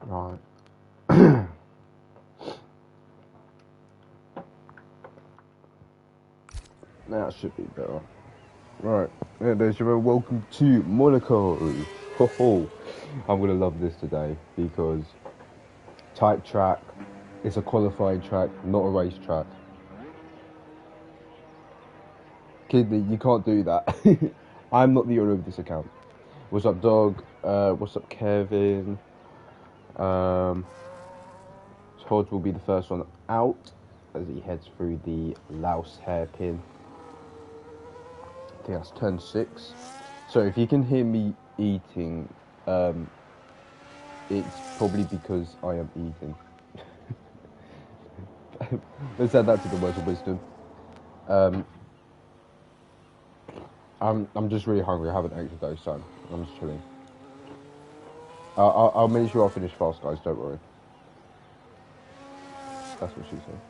Right. That should be better. Right. Yeah, ladies and gentlemen, welcome to Monaco. Ho ho. I'm gonna love this today because tight track. It's a qualifying track, not a race track. Kidney, you can't do that. I'm not the owner of this account. What's up, dog? What's up, Kevin? Todd will be the first one out as he heads through the Laos hairpin. I think that's turn 6. So if you can hear me eating, it's probably because I am eating. Let's add that to the words of wisdom. I'm just really hungry. I haven't ate today, so I'm just chilling. I'll make sure I finish fast, guys. Don't worry. That's what she said.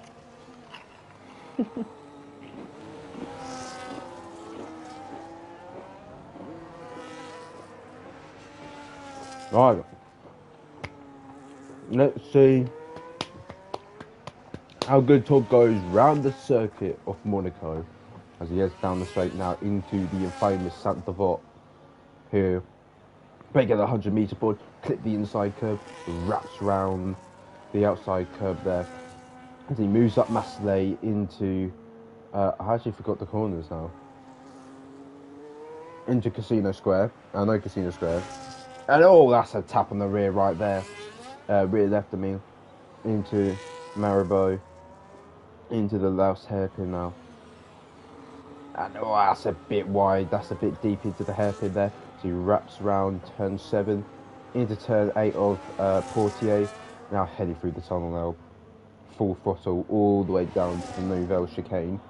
Right. Let's see how good Todd goes round the circuit of Monaco as he heads down the straight now into the infamous Santa Vot. Here, break at the 100-meter board, clip the inside curb, wraps round the outside curb there as he moves up Maslay into. I actually forgot the corners now. Into Casino Square. I know Casino Square. And oh, that's a tap on the rear right there. Rear left of me. Into Maribor. Into the Laos hairpin now. And oh, that's a bit wide. That's a bit deep into the hairpin there. So he wraps around turn 7. Into turn 8 of Portier. Now heading through the tunnel now. Full throttle all the way down to the Nouvelle chicane.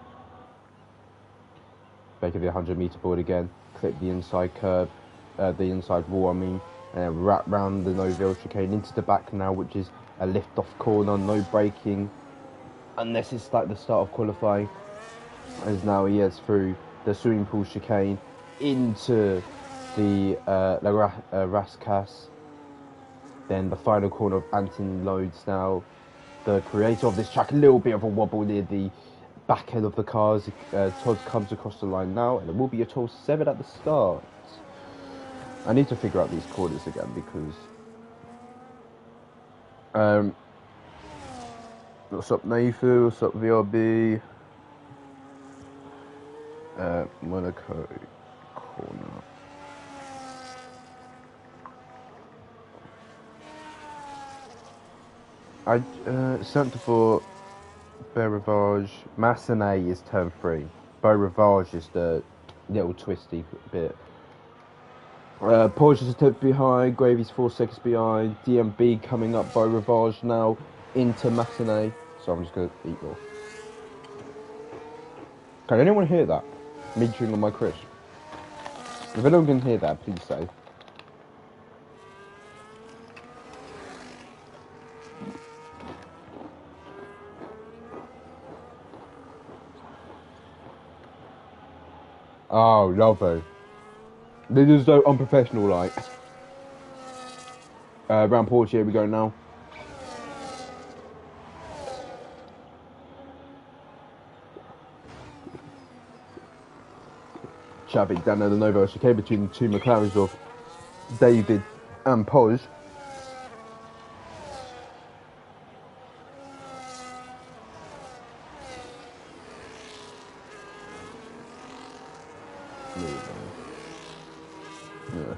Back at the 100-meter board again. Clip the inside curb. The inside wall, I mean. And then wrap round the Nouvelle chicane into the back now, which is a lift-off corner. No braking. Unless it's like the start of qualifying. As now he heads through the swimming pool chicane into the Rascasse. Then the final corner of Anthony Loads now. The creator of this track, a little bit of a wobble near the back end of the cars. Todd comes across the line now, and it will be a total 7 at the start. I need to figure out these corners again because what's up, Nathan? What's up, VRB? Monaco corner. Santa for Beaurivage. Massenet is turn 3. Beaurivage is the little twisty bit. Porsche is a tenth behind. Gravy's 4 seconds behind. DMB coming up Beaurivage now into Massenet. So I'm just going to eat more. Can anyone hear that? Me chewing on my crisp. If anyone can hear that, please say. Oh, lovely. This is so unprofessional, like. Round Portier we go now. Traffic down at the Nouvelle chicane between the two McLarens of David and Poj.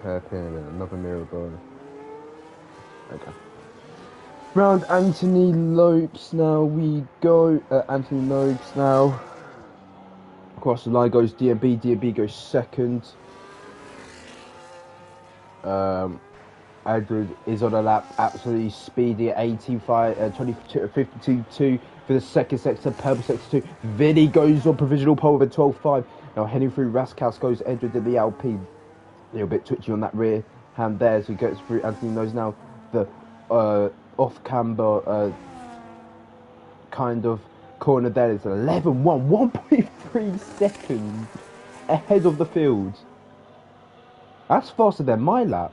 Hairpin and another mirror bone. Okay. Round Anthony Lopes now we go. Anthony Lopes now. Across the line goes DMB. DMB goes second. Edward is on a lap, absolutely speedy at 52.2 for the second sector, purple sector 2. Vinny goes on provisional pole with a 12.5. Now heading through Rascasse goes Edward in the Alpine. A little bit twitchy on that rear hand there as he goes through. Anthony knows now the off-camber kind of corner there is 11.1, 1.3 seconds ahead of the field. That's faster than my lap.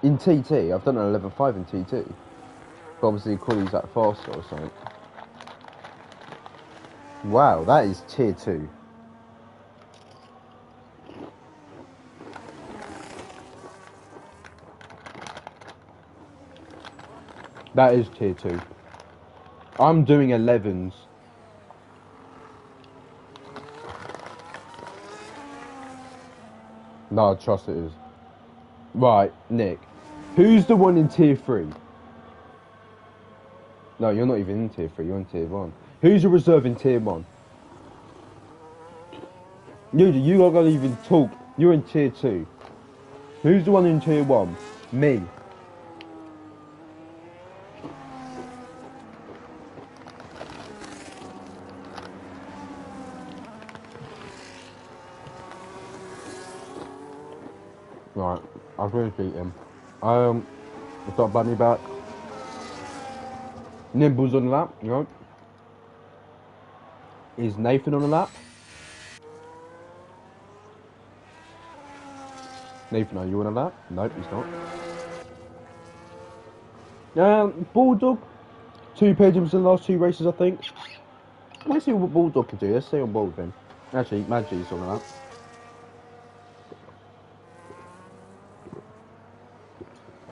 In TT, I've done an 11.5 in TT. But obviously, Quali's that faster or something. Wow, that is tier 2. That is tier 2. I'm doing 11s. No, I trust it is. Right, Nick. Who's the one in tier 3? No, you're not even in tier 3, you're in tier 1. Who's your reserve in tier 1? You not gonna even talk. You're in tier 2. Who's the one in tier 1? Me. Right, I've really beat him. It's got Bunny back. Nimble's on the lap, you know. Is Nathan on the lap? Nathan, are you on the lap? Nope, he's not. Bulldog. 2 podiums in the last 2 races, I think. Let's see what Bulldog can do. Let's stay on board then. Actually, Magi's on the lap.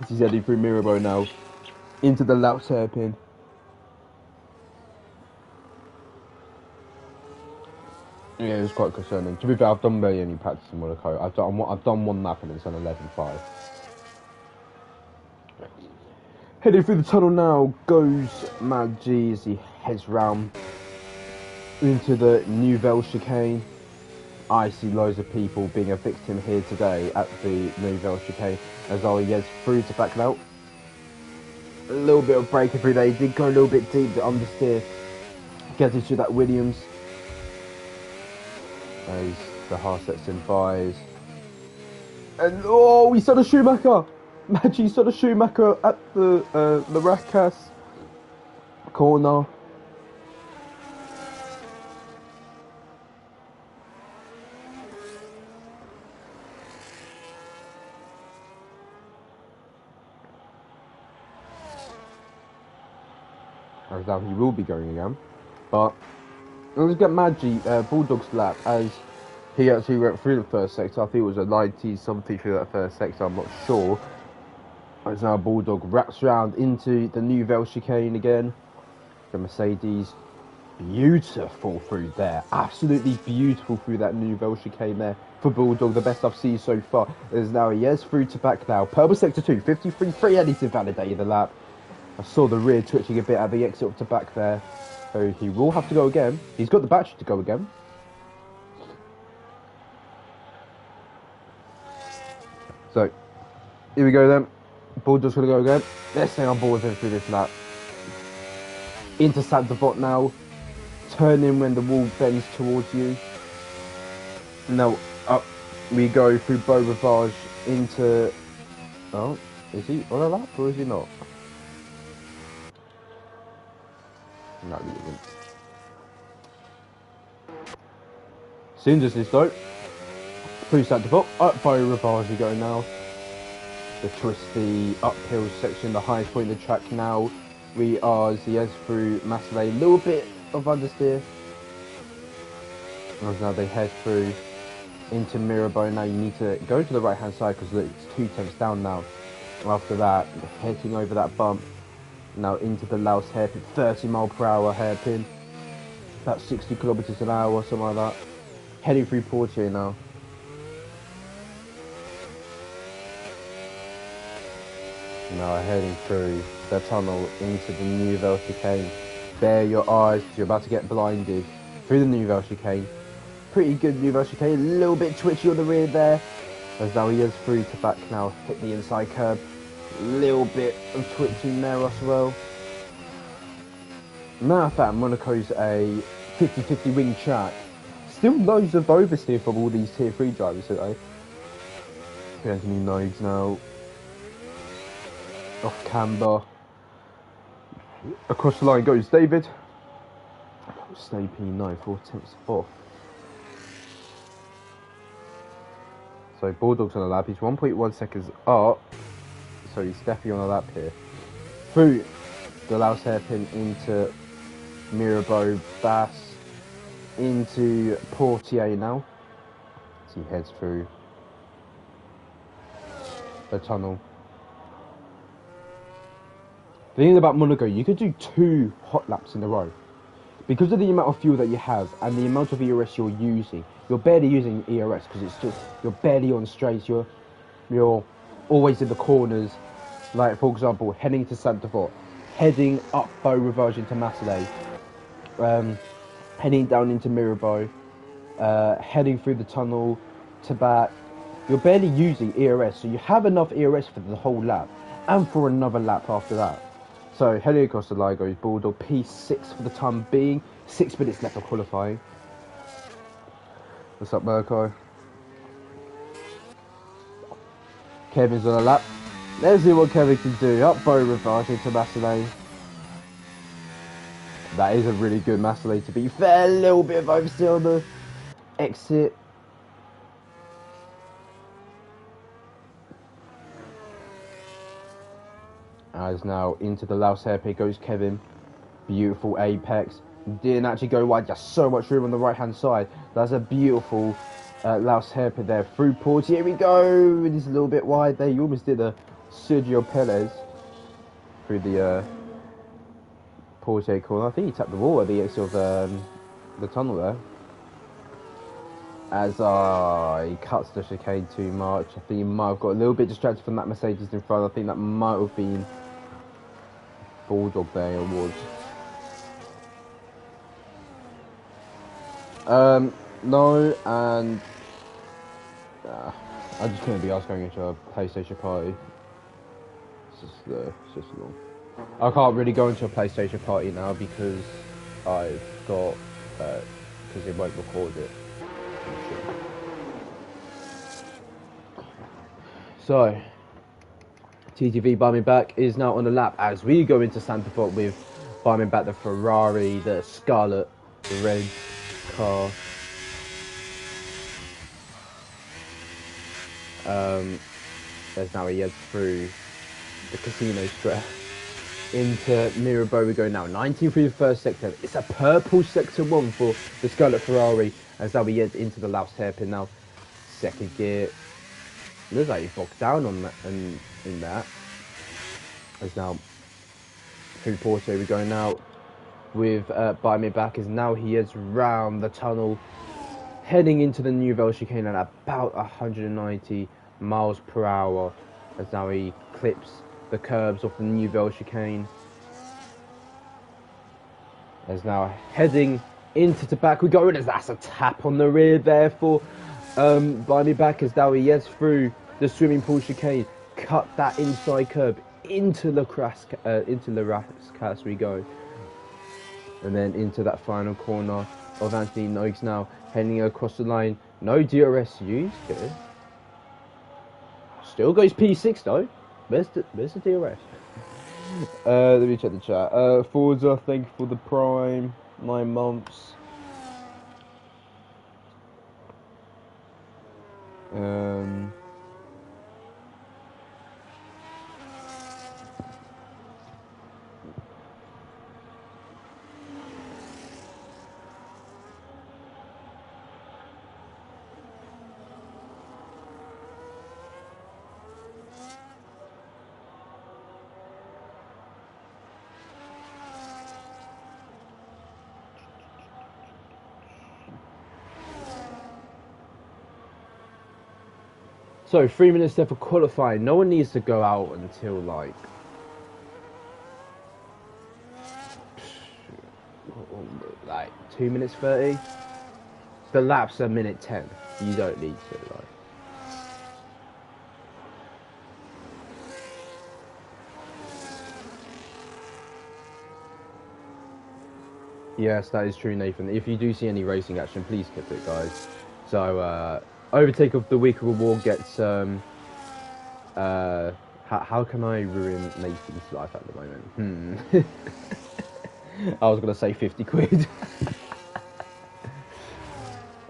He's heading through Mirabeau now. Into the Laos hairpin. Yeah, it was quite concerning. To be fair, I've done barely any practice in Monaco. I've done 1 lap and it's an 11.5. Heading through the tunnel now goes Magi as he heads round into the Nouvelle chicane. I see loads of people being a victim here today at the Nouvelle chicane as Ali gets through to back out. A little bit of braking through there. He did go a little bit deep, the understeer. Gets into that Williams. As the Harsets in 5s. And oh, we saw the Schumacher! Maggi saw the Schumacher at the Racas corner. As now he will be going again. But let's get Maggi, Bulldog's lap, as he actually went through the first sector. I think it was a 90 something through that first sector, I'm not sure. As now Bulldog wraps round into the Nouvelle chicane again. The Mercedes, beautiful through there. Absolutely beautiful through that Nouvelle chicane there for Bulldog. The best I've seen so far. As now he is through to back now. Purple sector 2, 53.3, and he's invalidated the lap. I saw the rear twitching a bit at the exit up to back there. So he will have to go again. He's got the battery to go again. So, here we go then. Bulldog's going to go again. Let's stay on board with him through this lap. Into Sainte-Devote now. Turn in when the wall bends towards you. Now, up we go through Beau Rivage into... Oh, is he on a lap or is he not? No, he isn't. Soon as this though. Through Sainte-Devote. Up Beau Rivage we go now. The twisty uphill section, the highest point of the track now. We are Ziez through Massillé, a little bit of understeer. As now they head through into Mirabeau. Now you need to go to the right hand side because look, it's 2 tenths down now. After that, heading over that bump. Now into the Laos hairpin, 30 mph hairpin. About 60 kilometers an hour or something like that. Heading through Poitiers now. Now heading through the tunnel into the Nouvelle chicane. Bear your eyes because you're about to get blinded through the Nouvelle chicane. Pretty good Nouvelle chicane, a little bit twitchy on the rear there. As now he is through to back now, hit the inside curb. Little bit of twitching there as well. Matter of fact, Monaco's a 50-50 wing track. Still loads of oversteer from all these tier 3 drivers today. Anthony Nodes now. Off camber. Across the line goes David. Stay P9, 4 tenths off. So Bulldog's on the lap. He's 1.1 seconds up. So he's definitely on a lap here. Through the Laos hairpin into Mirabeau, Bass, into Portier now. So he heads through the tunnel. The thing about Monaco, you could do 2 hot laps in a row. Because of the amount of fuel that you have and the amount of ERS you're using, you're barely using ERS because it's just, you're barely on straights, you're always in the corners. Like, for example, heading to Sainte Devote, heading up Beau Rivage into Marseille, heading down into Mirabeau, heading through the tunnel to back. You're barely using ERS, so you have enough ERS for the whole lap and for another lap after that. So heading across the line goes Bulldog, P6 for the time being, 6 minutes left of qualifying. What's up, Monaco? Kevin's on a lap. Let's see what Kevin can do. Up Beau Rivage into Marseille. That is a really good Marseille, to be fair. A little bit of oversteer on the exit. As now into the Laos hairpin goes Kevin. Beautiful apex. Didn't actually go wide, just so much room on the right hand side. That's a beautiful Laos hairpin there. Through Portier, here we go. It is a little bit wide there. You almost did a Sergio Perez through the Portier corner. I think he tapped the wall at the exit of the tunnel there. As he cuts the chicane too much. I think he might have got a little bit distracted from that Mercedes in front. I think that might have been Bulldog there, it was. No, and I just couldn't be asked going into a PlayStation party. It's just long. I can't really go into a PlayStation party now because I've got because it won't record it. So, TTV Barming Back is now on the lap as we go into Sainte Devote with Barming Back the Ferrari, the Scarlet red car. There's now he heads through the casino strip into Mirabeau. We go now 19 through the first sector. It's a purple sector 1 for the Scarlet Ferrari as now he heads into the Laos hairpin now. Second gear. Looks like he's bogged down on that and in that. As now through Porto we go now with By Me Back as now he heads round the tunnel heading into the Nouvelle chicane at about 190 miles per hour as now he clips the curbs off the Nouvelle chicane. As now heading into the back we go, and that's a tap on the rear there for By Me Back as now he heads through the swimming pool chicane, cut that inside curb into the Rascas we go, and then into that final corner of Anthony Noakes now heading across the line. No DRS used here. Still goes P6 though. Where's the DRS? Let me check the chat. Forza, thank you for the Prime. 9 months. So 3 minutes left for qualifying. No one needs to go out until like 2 minutes 30. The lap's a minute 10. You don't need to like. Yes, that is true, Nathan. If you do see any racing action, please keep it, guys. So Overtake of the Week reward gets how can I ruin Nathan's life at the moment? I was gonna say 50 quid.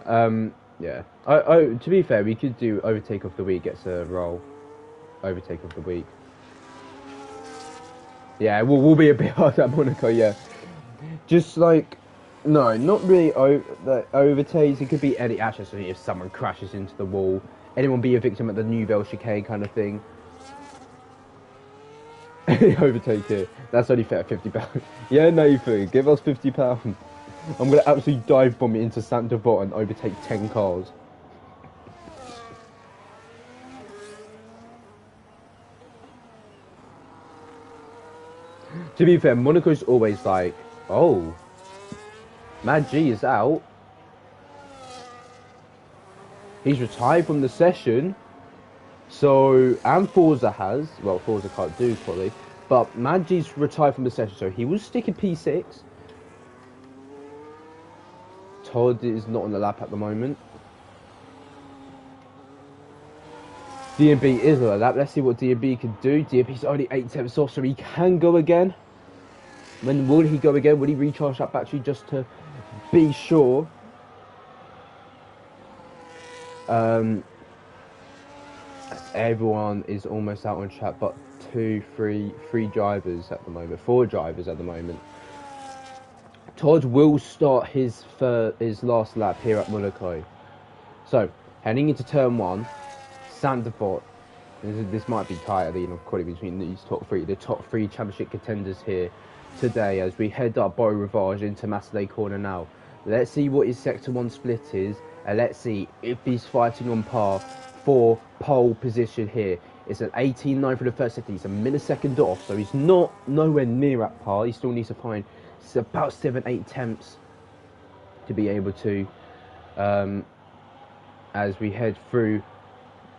Yeah. To be fair, we could do Overtake of the Week gets a roll. Overtake of the Week. Yeah, we'll be a bit hard at Monaco, yeah. Just like, no, not really the overtakes. It could be any, actually, if someone crashes into the wall, anyone be a victim at the Nouvelle chicane kind of thing. Overtake here. That's only fair, £50. Yeah, Nathan, give us £50. I'm gonna absolutely dive bomb it into Saint Devot and overtake 10 cars. To be fair, Monaco's always like, oh, Mad G is out. He's retired from the session. So, and Forza has, well, Forza can't do quality, but Mad G's retired from the session, so he will stick in P6. Todd is not on the lap at the moment. DMB is on the lap. Let's see what DMB can do. DMB's only 8 tenths off, so he can go again. When will he go again? Will he recharge that battery just to be sure? Everyone is almost out on track, but three drivers at the moment, 4 drivers at the moment. Todd will start his last lap here at Monaco. So, heading into turn 1, Saint Devot. This might be tighter than quality between these the top 3 championship contenders here today as we head up Beau Rivage into Massey Corner now. Let's see what his Sector 1 split is, and let's see if he's fighting on par for pole position here. It's an 18.9 for the first sector. He's a millisecond off, so he's nowhere near at par. He still needs to find about 7-8 attempts to be able to, as we head through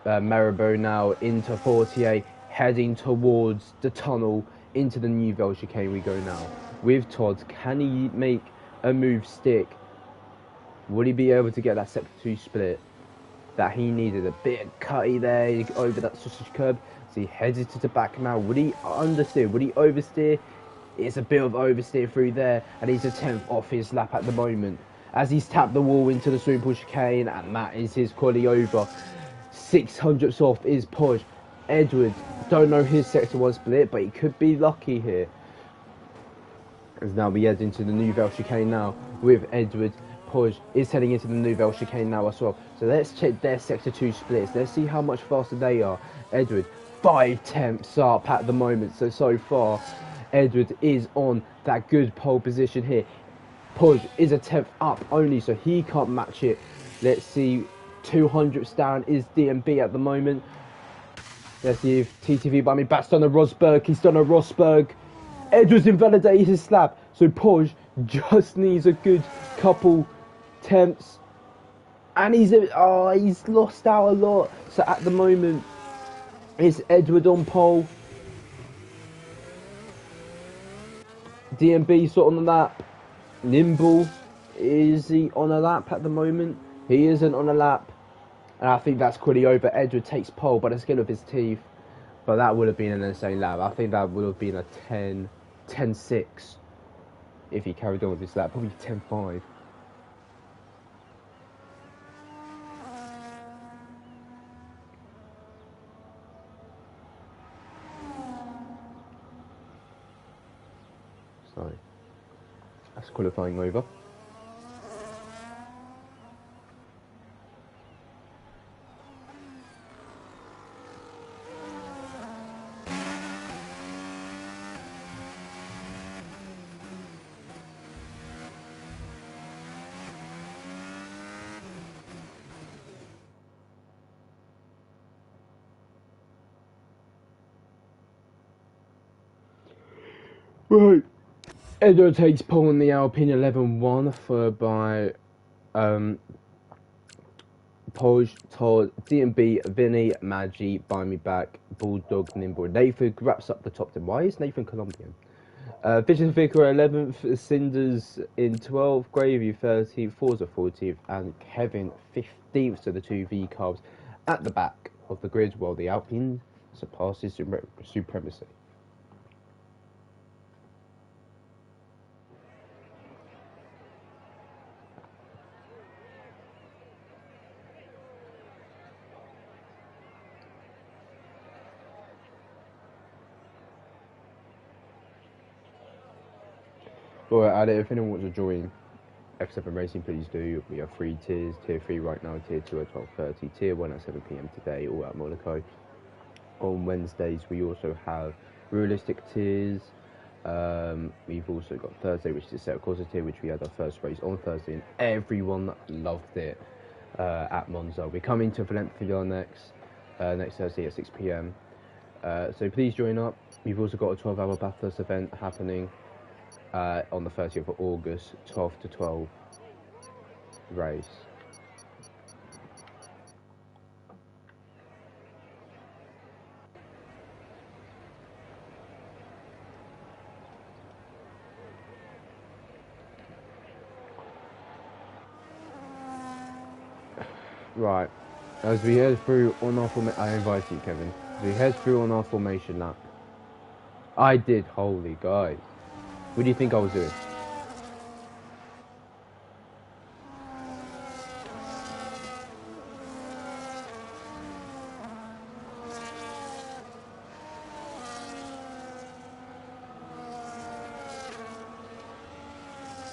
Maribor now into 48, heading towards the tunnel into the Nouvelle chicane we go now. With Todd, can he make a move stick? Will he be able to get that sector 2 split that he needed? A bit of cutty there over that sausage curb. So he heads to the back now. Would he understeer? Would he oversteer? It's a bit of oversteer through there, and he's a 10th off his lap at the moment as he's tapped the wall into the swimming pool chicane, and that is his quality over. 600ths off is Podge. Edward, don't know his sector 1 split, but he could be lucky here. As now we head into the Nouvelle chicane now with Edward. Podge is heading into the Nouvelle chicane now as well. So let's check their sector 2 splits. Let's see how much faster they are. Edward, 5 tenths up at the moment. So far, Edward is on that good pole position here. Podge is a 10th up only, so he can't match it. Let's see, 200ths down is DMB at the moment. Let's see if TTV by me bats done a Rosberg. He's done a Rosberg. Edwards invalidated his slap, so Podge just needs a good couple attempts, and he's lost out a lot. So at the moment, it's Edward on pole. DMB sort on the lap. Nimble, is he on a lap at the moment? He isn't on a lap, and I think that's quickly over. Edward takes pole by the skin of his teeth, but that would have been an insane lap. I think that would have been a 10-6 if he carried on with his lap, probably 10-5. So that's qualifying over. Right. Edward takes pole in the Alpine 11-1, followed by Podge, Todd, DMB, Vinny, Maggi, Buy Me Back, Bulldog, Nimble. Nathan wraps up the top 10. Why is Nathan Colombian? Vision Vicar 11th, Cinders in 12th, Gravy 13th, Forza 14th, and Kevin 15th. So the 2 V cars at the back of the grid, while the Alpine surpasses supremacy. Alright, if anyone wants to join X7 Racing, please do. We have 3 tiers. Tier 3 right now, Tier 2 at 12:30, Tier 1 at 7 PM today, all at Monaco. On Wednesdays, we also have realistic tiers. We've also got Thursday, which is a set of courses tier, which we had our first race on Thursday, and everyone loved it at Monza. We're coming to Valencia next Thursday at 6 PM. So please join up. We've also got a 12-hour Bathurst event happening on the 30th of August, 12 to 12 race. Right, as we head through on our formation, I invite you, Kevin. As we head through on our formation lap, I did, holy guys. What do you think I was doing?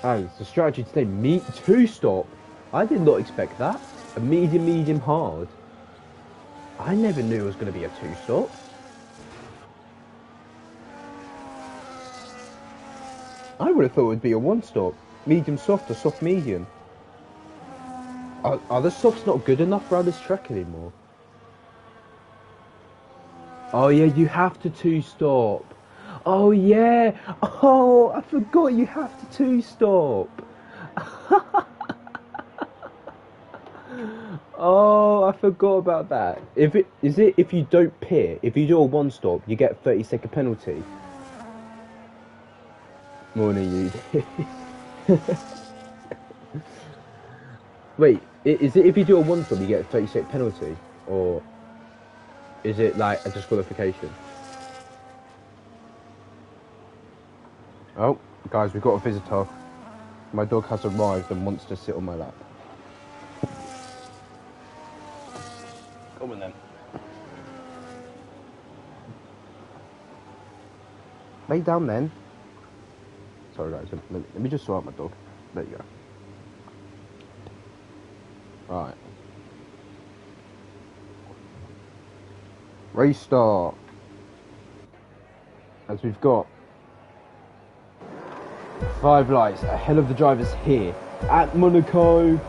And the strategy today, meet 2-stop. I did not expect that. A medium, hard. I never knew it was going to be a 2-stop. I would have thought it would be a 1-stop. Medium soft or soft medium. Are the softs not good enough around this track anymore? Oh yeah, you have to 2-stop. Oh yeah. Oh, I forgot you have to 2-stop. Oh, I forgot about that. If you don't pit, if you do a 1-stop, you get a 30-second penalty. Morning, you. Wait, is it if you do a 1-stop, you get a 30-second penalty, or is it like a disqualification? Oh, guys, we've got a visitor. My dog has arrived and wants to sit on my lap. Come on then. Lay down then. Sorry guys, let me just sort out my dog. There you go. Right. Race start. As we've got 5 lights ahead of the drivers here at Monaco.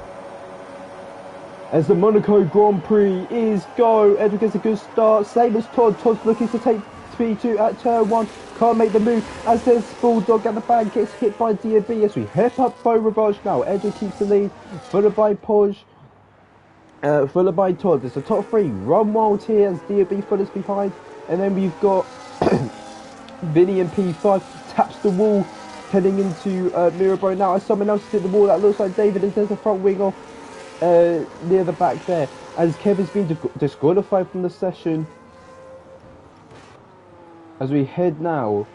As the Monaco Grand Prix is go. Edric gets a good start. Same as Todd. Todd's looking to take speed 2 at turn 1. Can't make the move as there's Bulldog at the back. Gets hit by DB as we hip up Faux Revanche now. Edric keeps the lead. Followed by Podge. Followed by Todd. It's the top 3. Run wild here as DB follows behind. And then we've got Vinny and P5. Taps the wall. Heading into Mirabeau now as someone else has hit the wall. That looks like David as there's the front wing off. Near the back there, as Kevin's been disqualified from the session. As we head now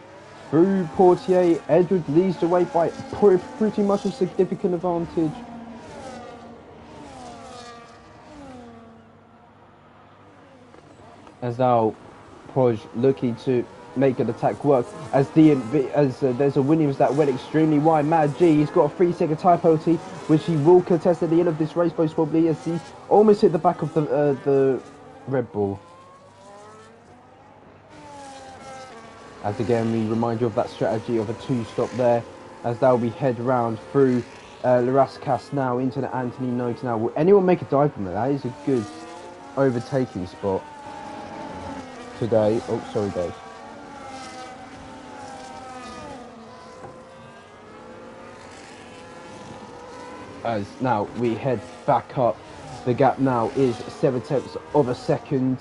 through Portier, Edward leads the way by pretty much a significant advantage. As now Podge looking to make an attack work as there's a Williams that went extremely wide. Mad G, he's got a 3-second tyre penalty which he will contest at the end of this race most probably, as he almost hit the back of the Red Bull. As again we remind you of that strategy of a 2-stop there, as now we head round through Larascas now into the Anthony Noakes now. Will anyone make a dive from there? That is a good overtaking spot today. Oh, sorry guys. As now we head back up, the gap now is 7/10 of a second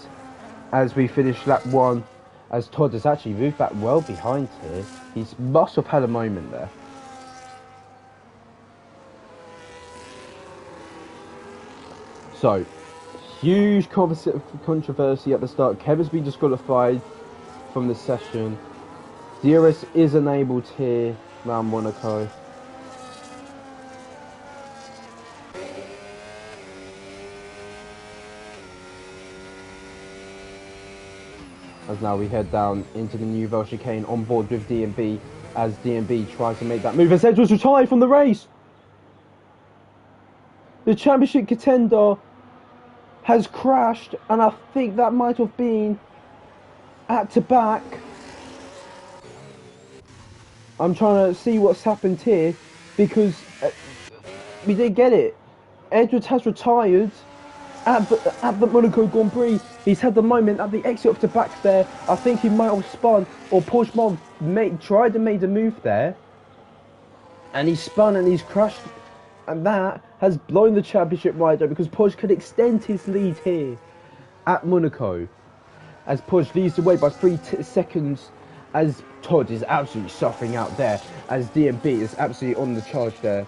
as we finish lap 1, as Todd has actually moved back well behind here. He must have had a moment there. So, huge controversy at the start. Kevin's been disqualified from the session. DRS is enabled here around Monaco. As now we head down into the Nouvelle chicane on board with D&B as DMB tries to make that move. As Edwards retired from the race. The championship contender has crashed, and I think that might have been at to back. I'm trying to see what's happened here because we did get it. Edwards has retired at the Monaco Grand Prix. He's had the moment at the exit of the back there. I think he might have spun, or Porsche might have tried to make a move there, and he spun and he's crashed, and that has blown the championship rider because Porsche could extend his lead here at Monaco, as Porsche leads the way by 3 seconds, as Todd is absolutely suffering out there, as DMB is absolutely on the charge there.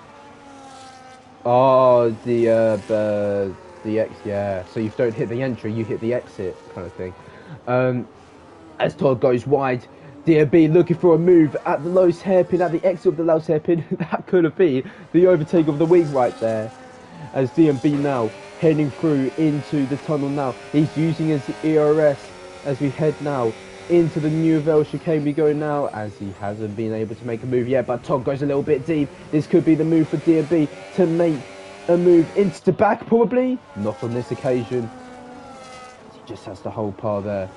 Oh, the exit, yeah. So you don't hit the entry, you hit the exit, kind of thing. As Todd goes wide, DMB looking for a move at the lowest hairpin, at the exit of the lowest hairpin. That could have been the overtake of the week right there. As DMB now heading through into the tunnel now. He's using his ERS as we head now into the Nouvelle chicane. We go now, as he hasn't been able to make a move yet, but Todd goes a little bit deep. This could be the move for DMB to make a move into the back, probably. Not on this occasion. He just has the whole par there.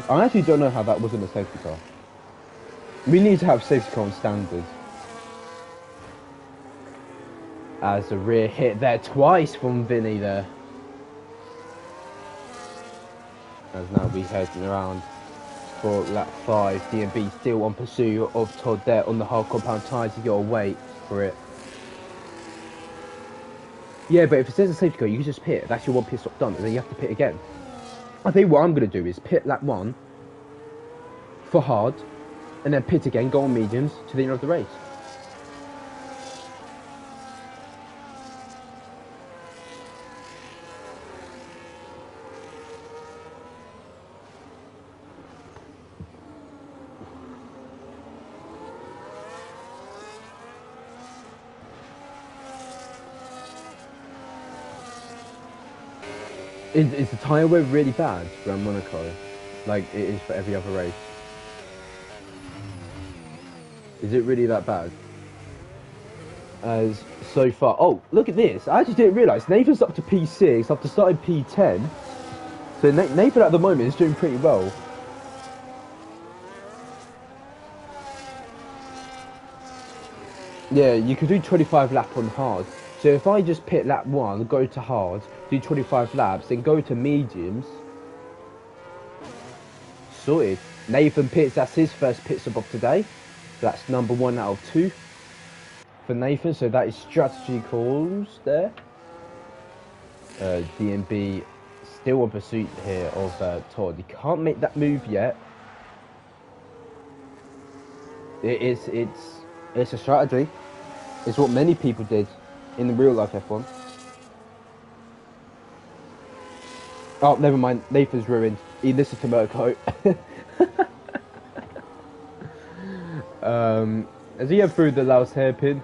I actually don't know how that wasn't a safety car. We need to have safety car on standards. As a rear hit there twice from Vinny there. As now we heading around for lap 5. DMB still on pursuit of Todd there on the hard compound tyres. You gotta wait for it. Yeah, but if it says a safety car, you can just pit. That's your one pit stop done, and then you have to pit again. I think what I'm going to do is pit lap 1 for hard, and then pit again, go on mediums to the end of the race. Is the tyre wear really bad around Monaco, like it is for every other race? Is it really that bad? As so far, oh look at this! I actually didn't realise Nathan's up to P6 after starting P10. So Nathan at the moment is doing pretty well. Yeah, you could do 25 lap on hard. So if I just pit lap 1, go to hard, do 25 laps, then go to mediums. Sorted. Nathan pits, that's his first pit stop of today. So that's number 1 out of 2 for Nathan. So that is strategy calls there. DMB still on pursuit here of Todd. He can't make that move yet. It's a strategy. It's what many people did in the real life F1. Oh, never mind. Nathan's ruined. He listened to Monaco. As he gets through the last hairpin,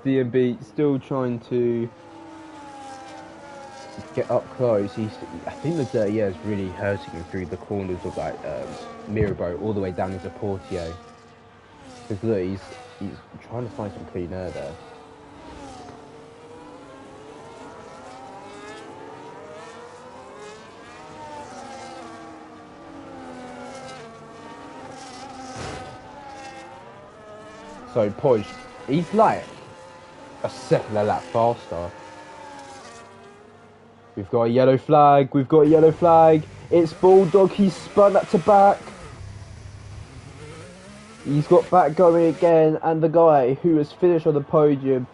DMB still trying to get up close. I think the dirty air is really hurting him through the corners of like Mirabeau all the way down into Portier. Because look, he's trying to find some clean air there. So Porsche, he's like a second a lap faster. We've got a yellow flag, It's Bulldog, he's spun that to back. He's got back going again, and the guy who has finished on the podium,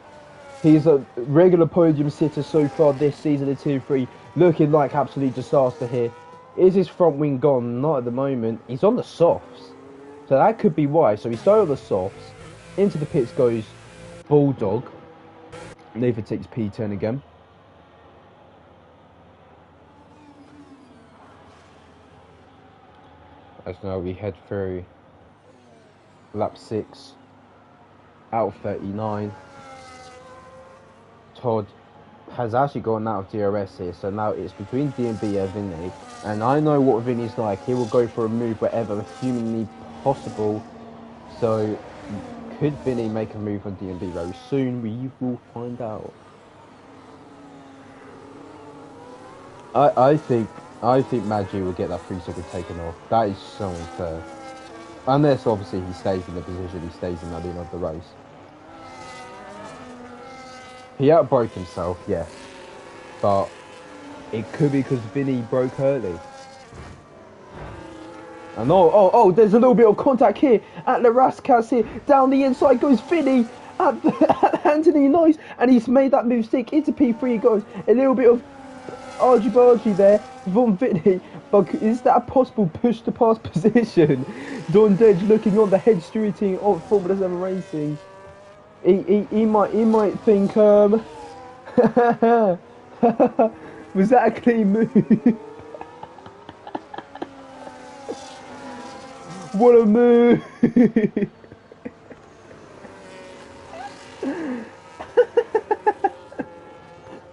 he's a regular podium sitter so far this season in Tier 3, looking like absolute disaster here. Is his front wing gone? Not at the moment. He's on the softs, so that could be why. So he started on the softs, into the pits goes Bulldog. Nathan takes P10 again. As now we head through lap 6 out of 39. Todd has actually gone out of DRS here, so now it's between DMB and Vinny, and I know what Vinny's like. He will go for a move wherever humanly possible. So, could Vinny make a move on D&B very soon? We will find out. I think Maggi will get that 3-second taken off. That is so unfair. Unless obviously he stays in the position he stays in at the end of the race. He outbroke himself, yeah. But it could be because Vinny broke early. And oh, there's a little bit of contact here at the Rascals here. Down the inside goes Vinny at Anthony Nice, and he's made that move stick into P3. He goes a little bit of argy-bargy there from Vinny, but is that a possible push to pass position? Don Dedge looking on the head stewarding of Formula 7 Racing. He might think was that a clean move? What a move!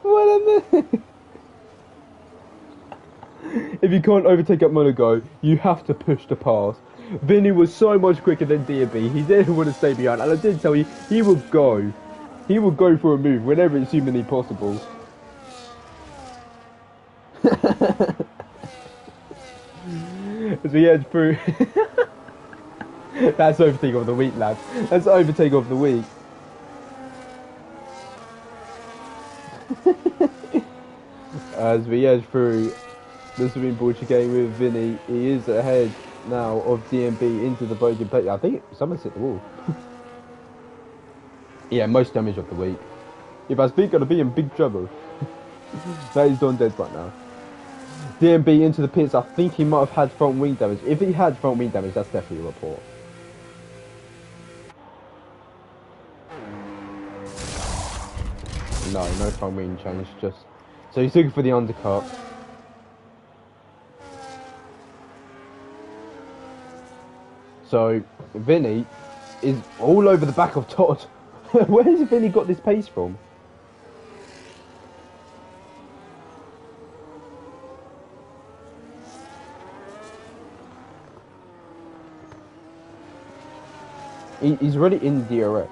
What a move! If you can't overtake at Monaco, you have to push the pass. Vinny was so much quicker than D&B. He didn't want to stay behind, and I did tell you he would go. He would go for a move whenever it's humanly possible. As we head through. That's overtake of the week, lads. That's overtake of the week. As we head through the swimming pool chicane with Vinny, he is ahead now of D&B into the podium. I think someone's hit the wall. Yeah, most damage of the week. If I speak, gonna be in big trouble. That is Don Dead right now. D&B into the pits. I think he might have had front wing damage. If he had front wing damage, that's definitely a report. No front wing change. Just so he's looking for the undercut. So Vinny is all over the back of Todd. Where has Vinny got this pace from? He's already in DRS.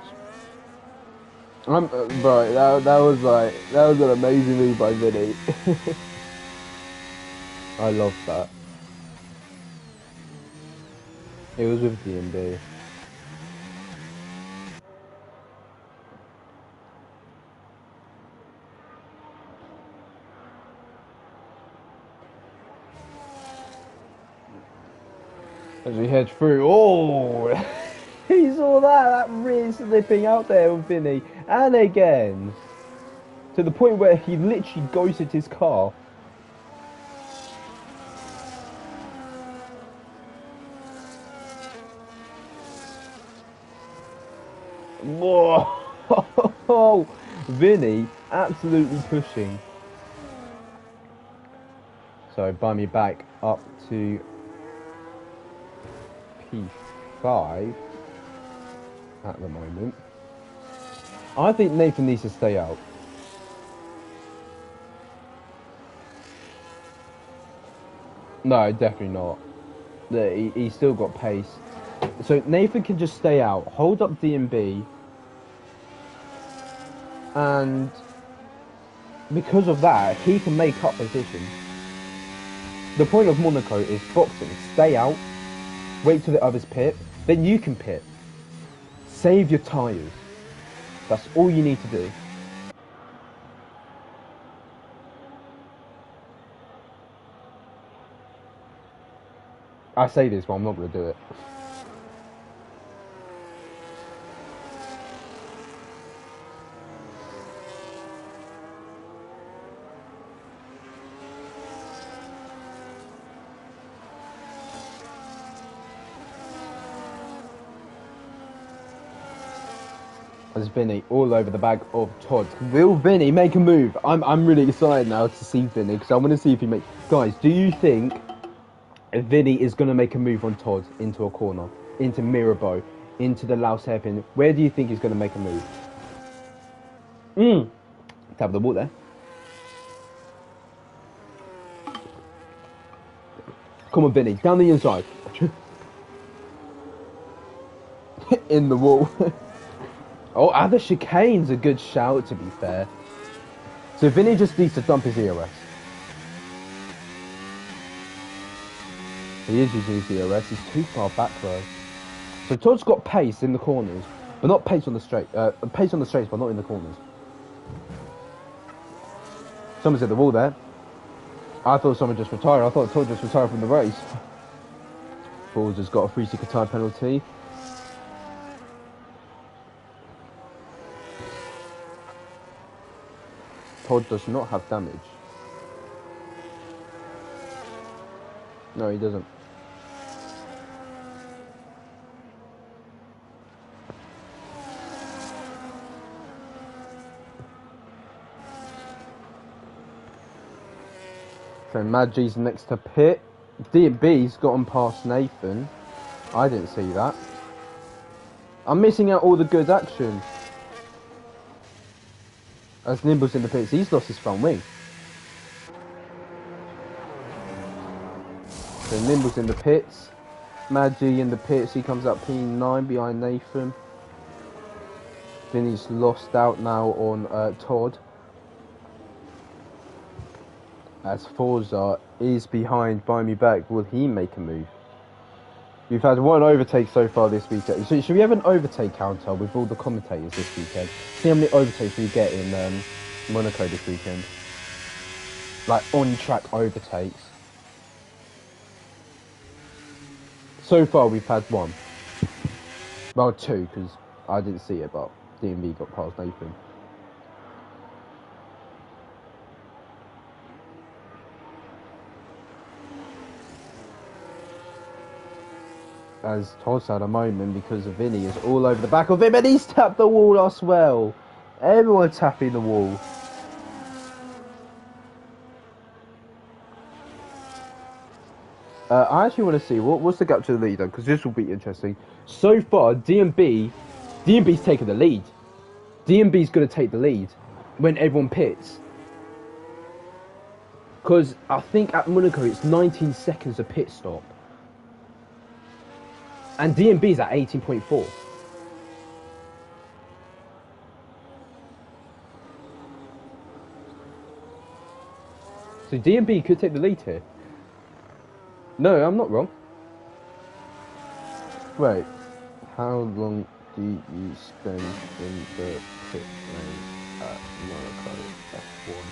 Bro, that was an amazing move by Vinny. I love that. It was with D&B. As we head through, oh, he saw that rear slipping out there with Vinny, and again, to the point where he literally ghosted his car. Whoa, Vinny absolutely pushing. So buy me back up to P5 at the moment. I think Nathan needs to stay out. No, definitely not. He's still got pace. So Nathan can just stay out, hold up D&B, and because of that, he can make up position. The point of Monaco is boxing. Stay out, wait till the others pit, then you can pit. Save your tyres. That's all you need to do. I say this, but I'm not going to do it. There's Vinny all over the bag of Todd. Will Vinny make a move? I'm really excited now to see Vinny because I want to see if he makes. Guys, do you think Vinny is going to make a move on Todd into a corner, into Mirabeau, into the Laos hairpin? Where do you think he's going to make a move? Tap the ball there. Come on, Vinny, down the inside. in the wall. Oh, other chicane's a good shout, to be fair. So Vinny just needs to dump his EOS. He is using his EOS. He's too far back though. So Todd's got pace in the corners, but not pace on the straight. Pace on the straights, but not in the corners. Someone's at the wall there. I thought someone just retired. I thought Todd just retired from the race. Falls has got a 3-second time penalty. Todd does not have damage. No, he doesn't. So Mad G's next to Pit. D&B's gotten past Nathan. I didn't see that. I'm missing out all the good action. As Nimble's in the pits, he's lost his front wing. So Nimble's in the pits. Mad G in the pits, he comes up P9 behind Nathan. Then he's lost out now on Todd. As Forza is behind Buy Me Back, will he make a move? We've had one overtake so far this weekend. So should we have an overtake counter with all the commentators this weekend? See how many overtakes we get in Monaco this weekend. Like on-track overtakes. So far we've had one. Well, two, because I didn't see it, but DMV got past Nathan. As Todd's had a moment because of Vinny is all over the back of him and he's tapped the wall as well. Everyone tapping the wall. I actually want to see what's the gap to the leader, because this will be interesting. So far, DMB's taking the lead. DMB's going to take the lead when everyone pits. Because I think at Monaco it's 19 seconds a pit stop. And DMB's at 18.4. So DMB could take the lead here. No, I'm not wrong. Wait, how long do you spend in the pit lane at Monaco F1?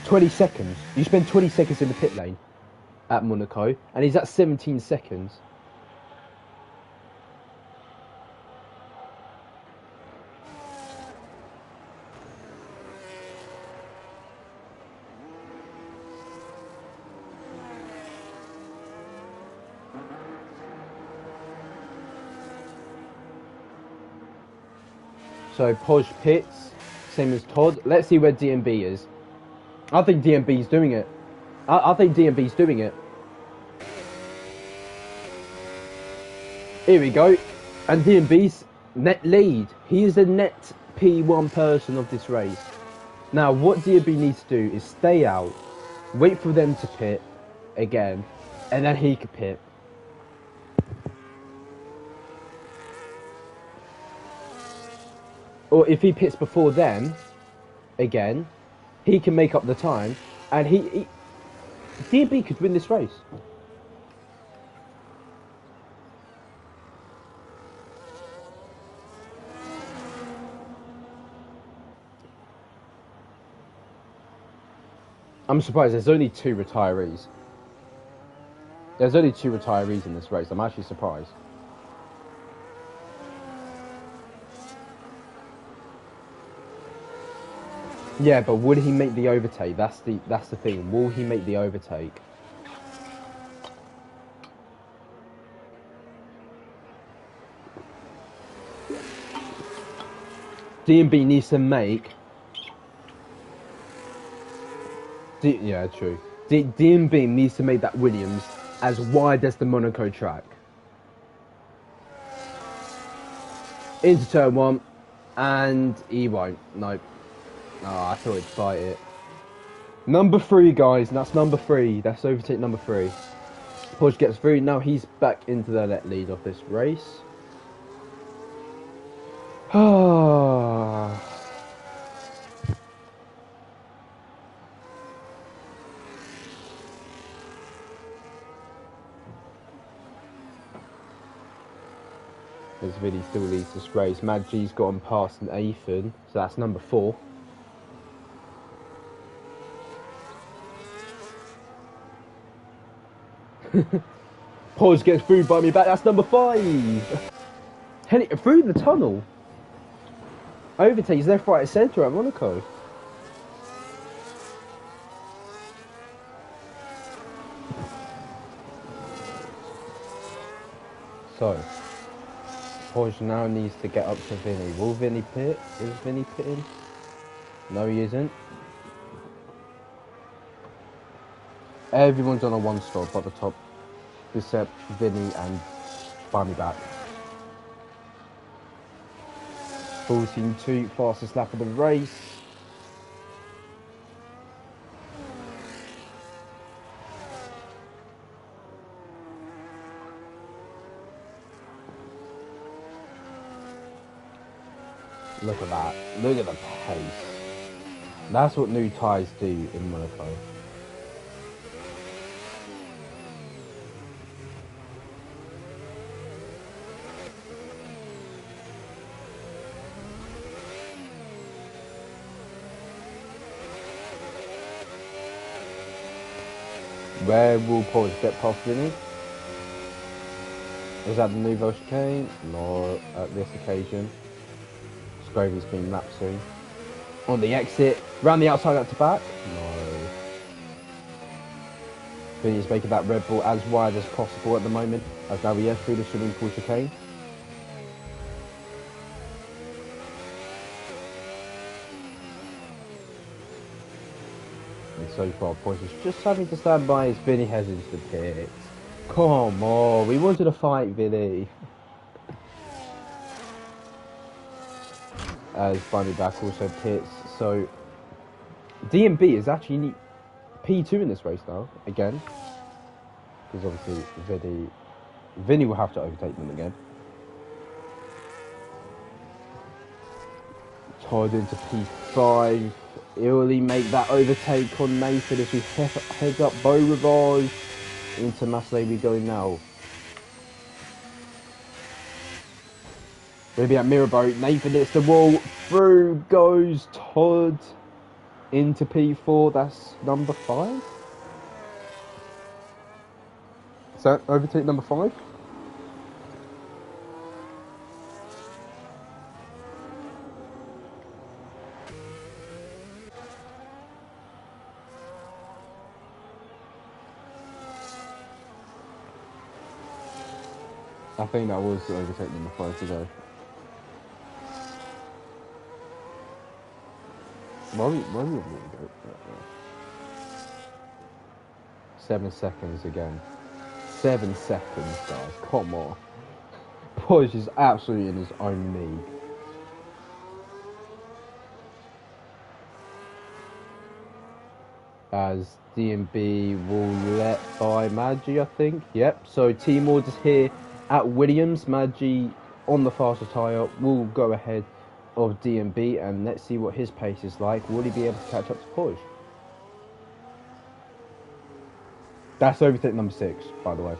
$20. You spend 20 seconds in the pit lane at Monaco, and he's at 17 seconds. So Podge pits, same as Todd. Let's see where DMB is. I think DMB's doing it. I think DMB's doing it. Here we go. And DMB's net lead. He is the net P1 person of this race. Now, what DMB needs to do is stay out, wait for them to pit again, and then he could pit. Or if he pits before them, again, he can make up the time, and DMB could win this race. I'm surprised there's only 2 retirees. There's only 2 retirees in this race. I'm actually surprised. Yeah, but would he make the overtake? That's the thing. Will he make the overtake? DMB needs to make. Yeah, true. DMB needs to make that Williams as wide as the Monaco track. Into turn 1, and he won't. Nope. Oh, I thought he'd fight it. Number 3, guys. That's number 3. That's overtake number 3. Porsche gets through. Now he's back into the lead of this race. Ah. As Vinny still leads this race. Mad G's got him past Nathan, so that's number 4. Porsche gets through by me back, that's number 5. Heading through the tunnel. Overtakes left, right, centre at Monaco. So, Porsche now needs to get up to Vinny. Will Vinny pit? Is Vinny pitting? No, he isn't. Everyone's on a 1 stop at the top, except Vinny and Barney back. 14.2, fastest lap of the race. Look at that. Look at the pace. That's what new tyres do in Monaco. Where will Porsche get past Vinny? Is that the Nouveau chicane? No, at this occasion. Scravy's been lapped soon. On the exit, round the outside out to back? No. Vinny's making that Red Bull as wide as possible at the moment, as now we head through the swimming pool chicane. And so far, Porsche is just having to stand by as Vinny heads into the pits. Come on, we wanted to fight Vinny. As Barney back also pits, so DMB is actually P2 in this race now, again. Because obviously Vinny will have to overtake them again. Todd into P5. Will he make that overtake on Nathan as we head up Beau Rivage into Massey we go now. Maybe at Mirabeau, Nathan hits the wall, through goes Todd into P4, that's number 5? Is that overtake number 5? I think that was overtake number 5 to go. Why we go? 7 seconds again. 7 seconds, guys. Come on. Porsche is absolutely in his own league. As DMB will let by Maggi, I think. Yep. So team orders here at Williams. Maggi on the faster tyre will go ahead of DMB, and let's see what his pace is like. Will he be able to catch up to Porsche? That's overtake number 6, by the way.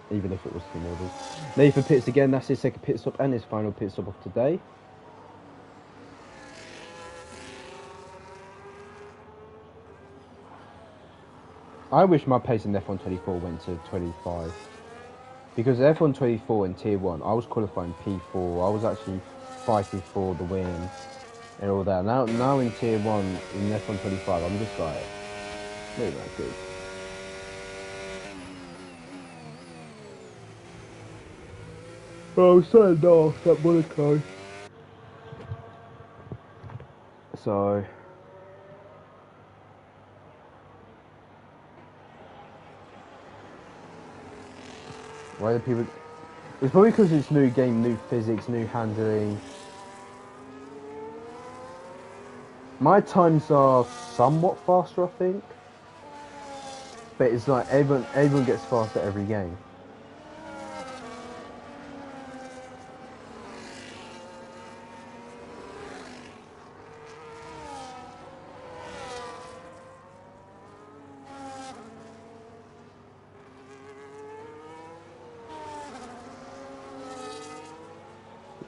Even if it was team orders. Nathan pits again. That's his second pit stop and his final pit stop of today. I wish my pace in F1 24 went to 25. Because F1 24 in Tier 1, I was qualifying P4. I was actually fighting for the win and all that. Now in Tier 1 in F1 25, I'm just like, not that good. Oh, so off at Monaco. So why do people? It's probably because it's new game, new physics, new handling. My times are somewhat faster, I think. But it's like everyone gets faster every game.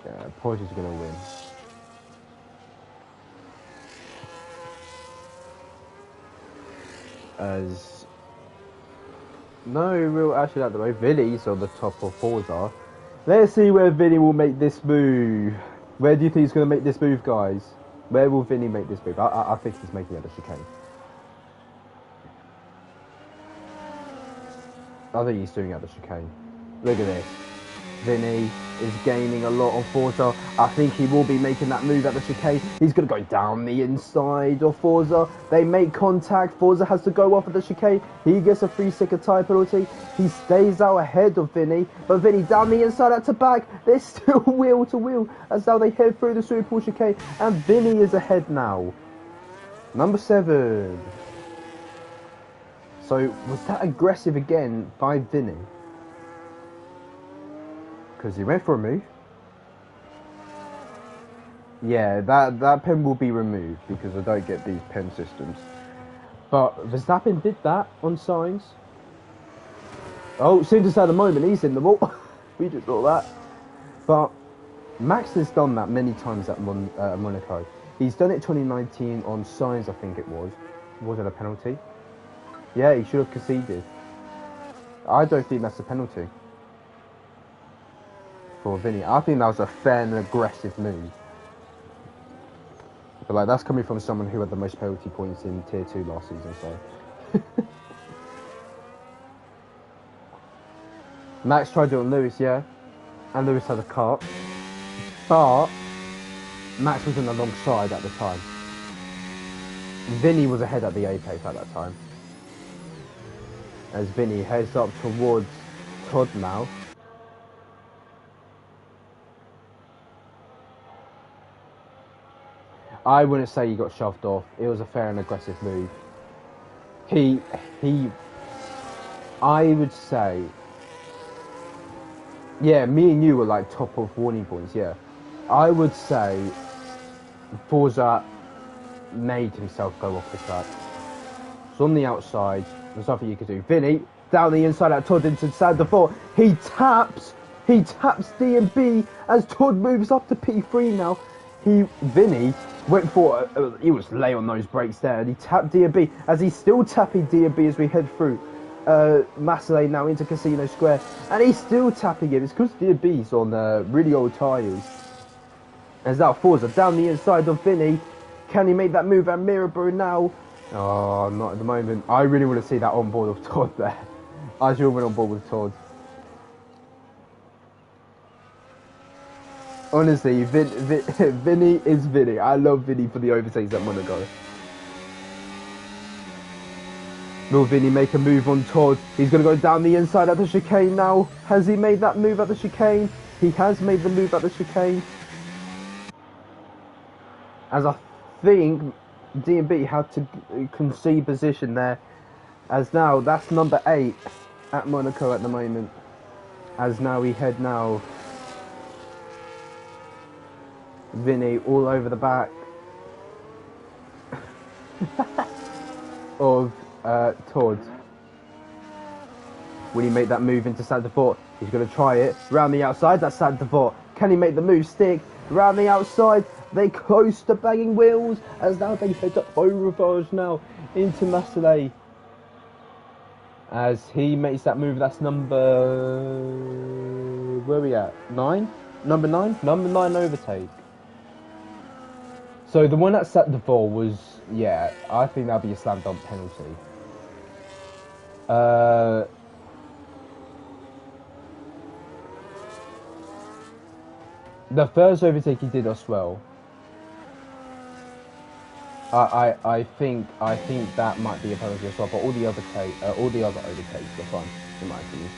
Yeah, Porsche's gonna win. As no real actually at the way, Vinny's on the top of Forza. Let's see where Vinny will make this move. Where do you think he's gonna make this move, guys? Where will Vinny make this move? I think he's making it at the chicane. I think he's doing it at the chicane. Look at this. Vinny is gaining a lot on Forza. I think he will be making that move at the chicane. He's going to go down the inside of Forza. They make contact. Forza has to go off at the chicane. He gets a 3-second tyre penalty. He stays out ahead of Vinny. But Vinny down the inside at the back. They're still wheel to wheel as now they head through the Super Bowl chicane. And Vinny is ahead now. Number 7. So was that aggressive again by Vinny? Because he went for a move. Yeah, that pen will be removed because I don't get these pen systems. But Verstappen did that on signs. Oh, soon to say the moment he's in the wall. We just saw that. But Max has done that many times at Monaco. He's done it 2019 on signs, I think it was. Was it a penalty? Yeah, he should have conceded. I don't think that's a penalty for Vinny. I think that was a fair and aggressive move. But like that's coming from someone who had the most penalty points in Tier 2 last season, so. Max tried it on Lewis, yeah. And Lewis had a cut. But Max was on the long side at the time. Vinny was ahead at the apex at that time. As Vinny heads up towards Todd now. I wouldn't say he got shoved off. It was a fair and aggressive move. I would say, yeah, me and you were like top of warning points, yeah. I would say Forza made himself go off the track. So on the outside, there's nothing you could do. Vinny, down the inside at Todd into Sandefort. He taps D&B as Todd moves up to P3 now. Vinny went for, he was late on those brakes there, and he tapped D&B as he's still tapping D&B as we head through Marseille now into Casino Square, and he's still tapping him. It's because D&B's on really old tyres. As that Forza down the inside of Vinny. Can he make that move at Mirabro now? Oh, not at the moment. I really want to see that on board of Todd there. I should have went on board with Todd. Honestly, Vinny is Vinny. I love Vinny for the overtakes at Monaco. Will Vinny make a move on Todd? He's going to go down the inside at the chicane now. Has he made that move at the chicane? He has made the move at the chicane. As I think D&B had to concede position there. As now, that's number 8 at Monaco at the moment. As now we head now. Vinny all over the back of Todd. Will he make that move into Sandefort? He's going to try it. Round the outside, that's Sandefort. Can he make the move stick? Round the outside, they close to banging wheels as now they head up Beaurivage now into Marseille. As he makes that move, that's number... where are we at? 9? Number 9? Number 9 overtake. So the one that set the ball was, yeah, I think that'd be a slam dunk penalty. The first overtake he did us well. I think that might be a penalty as well, but all the other overtakes were fine, in my opinion.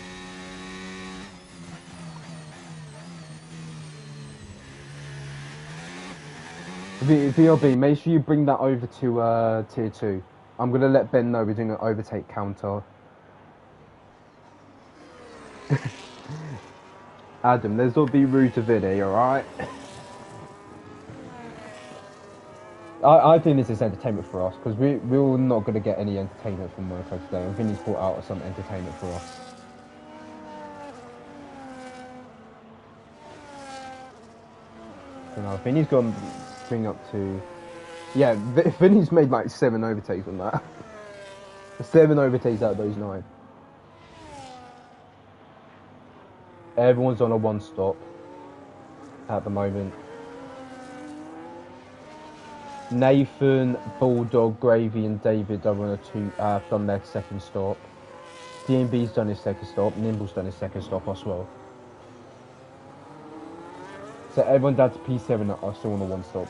VLB, make sure you bring that over to tier 2. I'm gonna let Ben know we're doing an overtake counter. Adam, let's not be rude to Vinny, alright? I think this is entertainment for us, because we're not going to get any entertainment from Monaco today, and Vinny's brought out some entertainment for us. So now Vinny's gone to bring up to... Yeah, Vinny's made like 7 overtakes on that. 7 overtakes out of those 9. Everyone's on a 1 stop at the moment. Nathan, Bulldog, Gravy and David are on done their 2nd stop. DMB's done his 2nd stop. Nimble's done his 2nd stop as well. So everyone down to P7 are still on the 1 stop.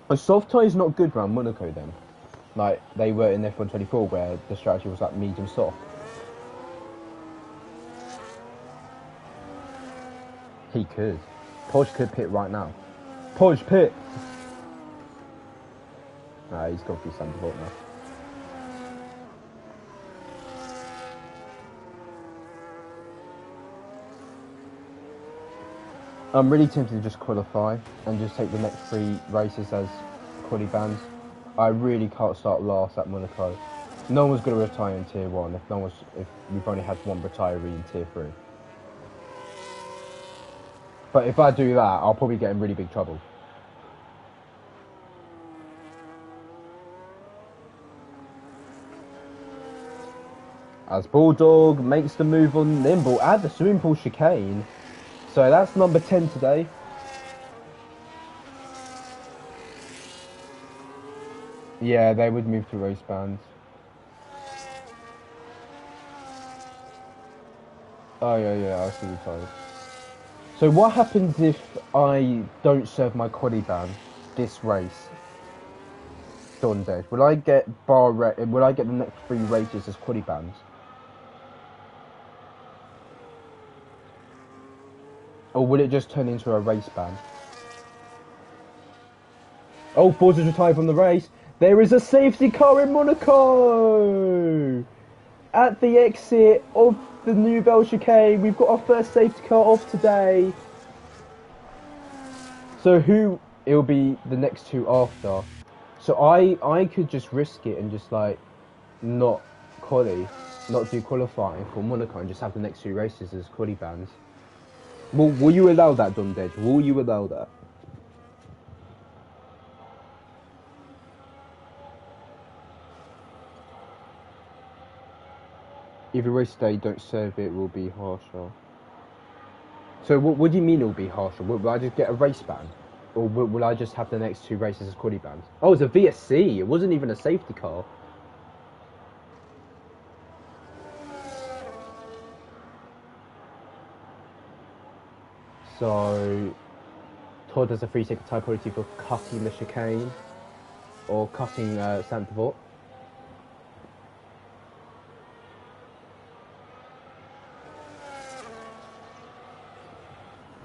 A soft tie is not good around Monaco then. Like they were in F124 where the strategy was like medium soft. He could. Podge could pit right now. Podge pit! Nah, he's gone through Sandvoort now. I'm really tempted to just qualify and just take the next 3 races as quali bans. I really can't start last at Monaco. No one's going to retire in tier 1 if we've only had 1 retiree in tier 3. But if I do that, I'll probably get in really big trouble. As Bulldog makes the move on Nimble at the swimming pool chicane. So that's number 10 today. Yeah, they would move to race bans. Oh yeah, I see the title. So what happens if I don't serve my quali ban this race? Dawn Dead. Will I get will I get the next 3 races as quali bans? Or will it just turn into a race ban? Oh, Forza's retired from the race. There is a safety car in Monaco! At the exit of the Nouvelle Chicane, we've got our first safety car off today. So who, it'll be the next 2 after. So I could just risk it and just like not do qualifying for Monaco and just have the next 2 races as quali bans. Will you allow that, Don Dead? Will you allow that? If a race day don't serve it, will be harsher. So what do you mean it will be harsher? Will I just get a race ban? Or will I just have the next 2 races as quali bans? Oh, it's a VSC. It wasn't even a safety car. So Todd has a 3-second time penalty for cutting the chicane or cutting Sandvoort.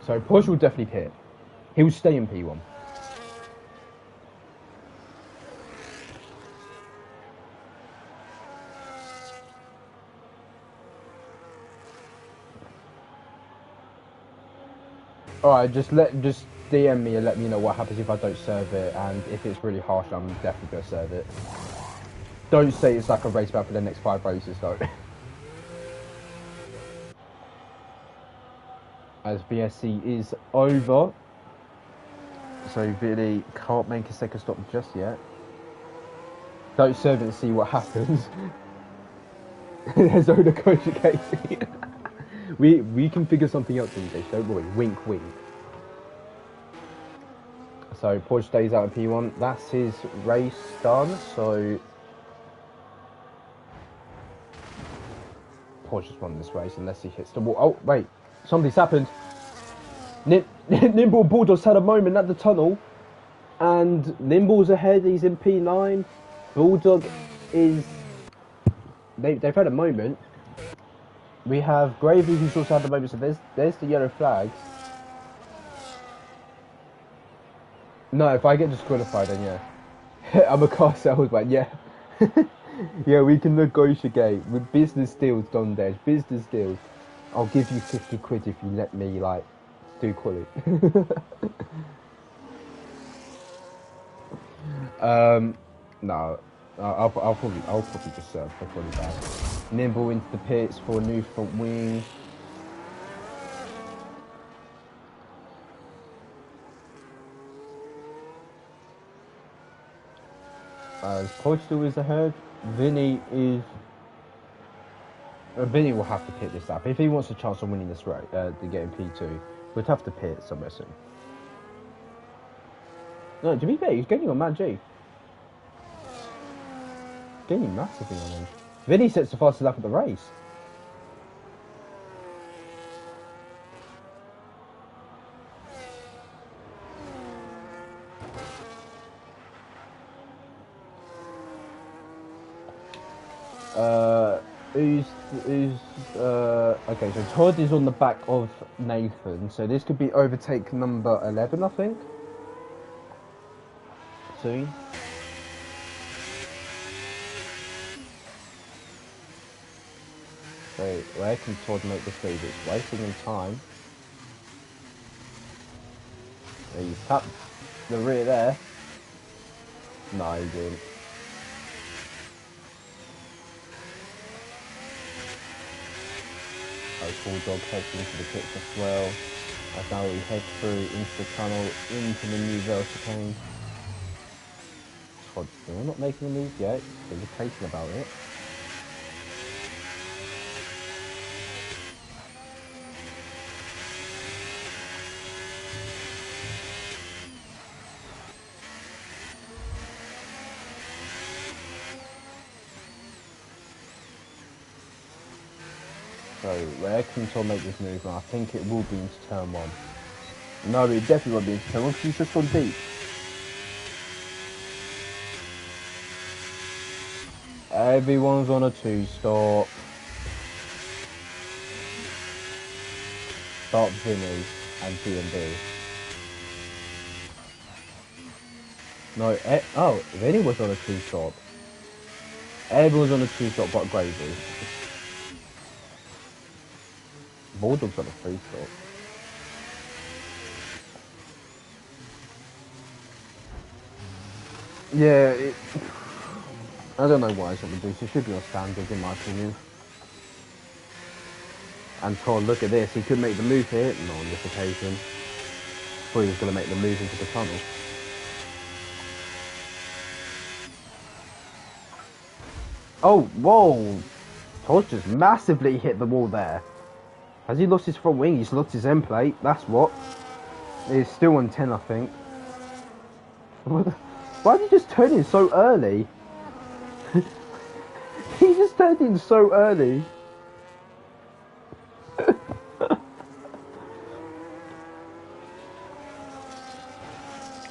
So Porsche will definitely pit. He will stay in P1. Alright, just DM me and let me know what happens if I don't serve it, and if it's really harsh, I'm definitely gonna serve it. Don't say it's like a race ban for the next 5 races though. As VSC is over. So really can't make a second stop just yet. Don't serve it and see what happens. There's Oda Coach Casey. We can figure something out these days, don't worry. Wink, wink. So Porsche stays out in P1. That's his race done. So Porsche's won this race unless he hits the wall. Oh wait, something's happened. Nimble Bulldog's had a moment at the tunnel, and Nimble's ahead. He's in P9. Bulldog is they've had a moment. We have Gravy, who's also had the moment. So there's the yellow flags. No, if I get disqualified, then yeah. I'm a car salesman, yeah. Yeah, we can negotiate with business deals, Don Desh. Business deals. I'll give you 50 quid if you let me, like, do quality. No. I'll probably just serve for quality bad. Nimble into the pits for a new front wing. Portugal is ahead. Vinny is. Vinny will have to pit this up if he wants a chance on winning this race. To get in P2, we'd have to pit somewhere soon. No, to be fair, he's gaining on Matt G. Gaining massively on him. Vinny sets the fastest lap of the race. Okay, so Todd is on the back of Nathan, so this could be overtake number 11, I think. Soon. So where can Todd make this move? It's wasting him time. He's tapped the rear there. No, he didn't. Bulldog heads into the pits as well. As now we head through into the tunnel, into the new Velchicane. Todd's still not making a move yet, so he's patient about it. So, where can Todd make this move? I think it will be into turn 1. No, it definitely won't be into turn 1 because he's just gone deep. Everyone's on a 2-stop. Stop Vinny and D&D. No, Vinny was on a 2-stop. Everyone's on a 2-stop but Gravy. Bulldog's on a 3-stop. Yeah, I don't know why it's not reduced. It should be on standard, in my opinion. And Todd, look at this. He could make the move here. Not on this occasion. Thought he was going to make the move into the tunnel. Oh, whoa! Todd just massively hit the wall there. Has he lost his front wing? He's lost his end plate. That's what. It's still on 10, I think. Why did he just turn in so early? He just turned in so early.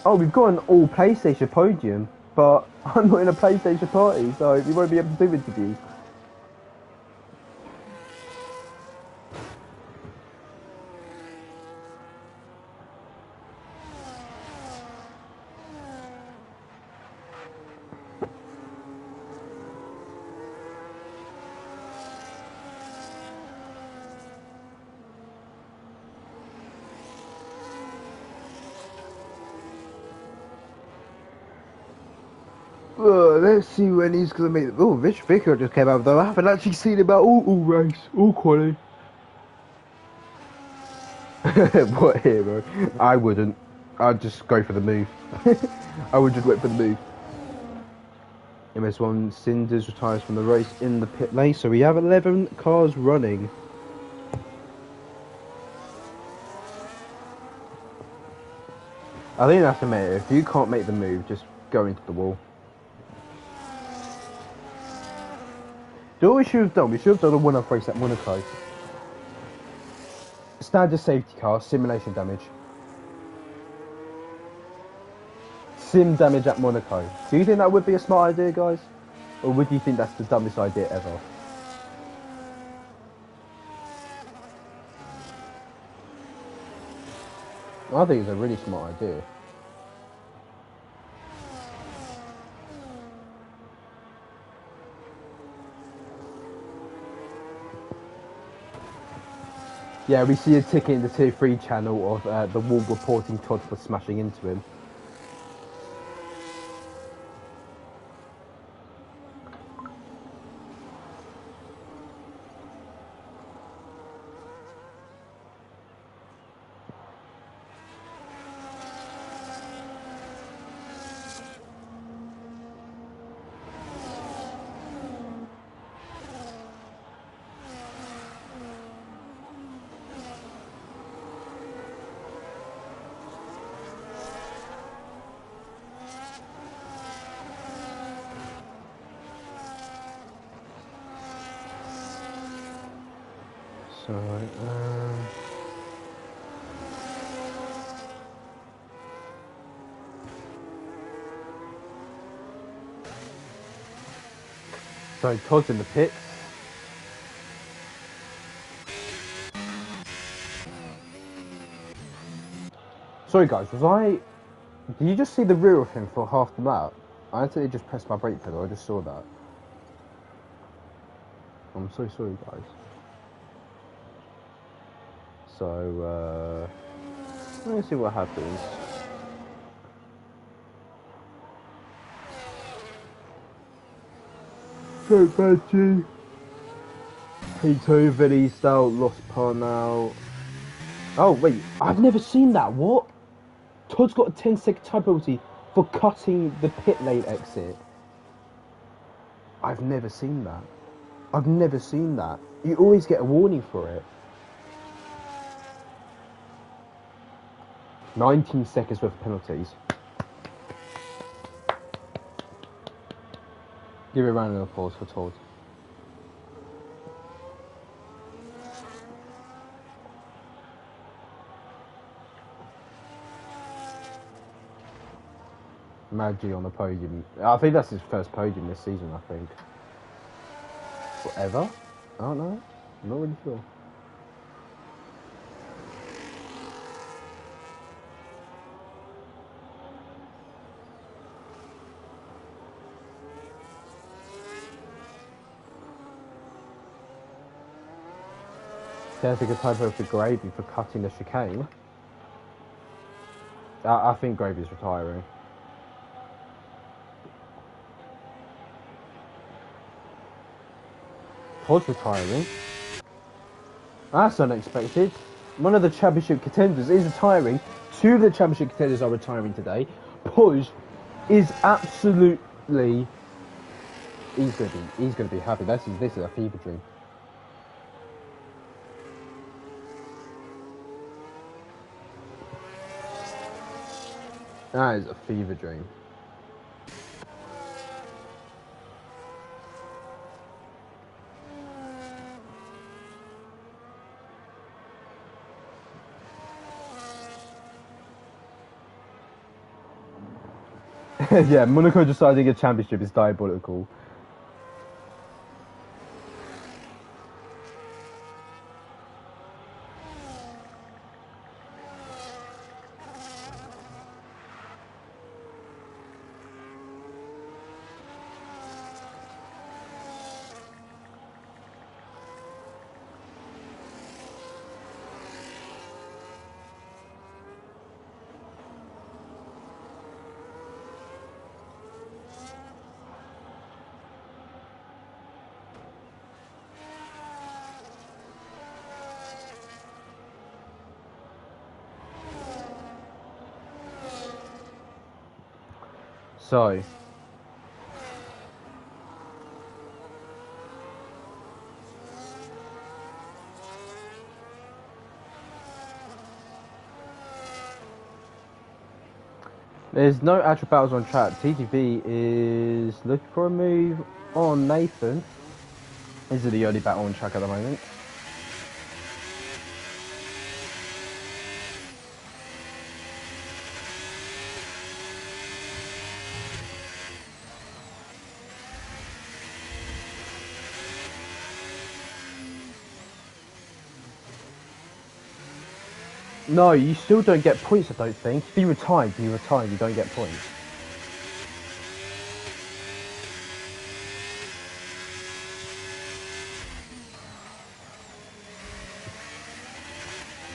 Oh, we've got an all PlayStation podium, but I'm not in a PlayStation party, so we won't be able to do interviews. Let's see when he's gonna make. Oh, Rich Vicker just came out though. I haven't actually seen him out all race, all quality. What hero? I wouldn't. I'd just go for the move. I would just wait for the move. MS1 Cinders retires from the race in the pit lane, so we have 11 cars running. I think that's the matter. If you can't make the move, just go into the wall. Do what we should have done. We should have done a one-off race at Monaco. Standard safety car, simulation damage. Sim damage at Monaco. Do you think that would be a smart idea, guys? Or would you think that's the dumbest idea ever? I think it's a really smart idea. Yeah, we see a ticket in the Tier 3 channel of the wall reporting Todd for smashing into him. So Todd's in the pits. Sorry guys, did you just see the rear of him for half the lap? I actually just pressed my brake pedal, I just saw that. I'm so sorry guys. So, let me see what happens. So Benji. P2, very style, lost par now. Oh wait, I've never seen that, what? Todd's got a 10-second time penalty for cutting the pit lane exit. I've never seen that. I've never seen that. You always get a warning for it. 19 seconds worth of penalties. Give it a round of applause for Todd. Maggi on the podium. I think that's his first podium this season, I think. Whatever? I don't know. I'm not really sure. There's a good typo for Gravy for cutting the chicane. I think Gravy's retiring. Todd's retiring. That's unexpected. One of the championship contenders is retiring. Two of the championship contenders are retiring today. Podge is absolutely. He's gonna be happy. This is a fever dream. That is a fever dream. Yeah, Monaco deciding a championship is diabolical. So, there's no actual battles on track. TTV is looking for a move on Nathan. This is the only battle on track at the moment. No, you still don't get points, I don't think. If you retire, you don't get points.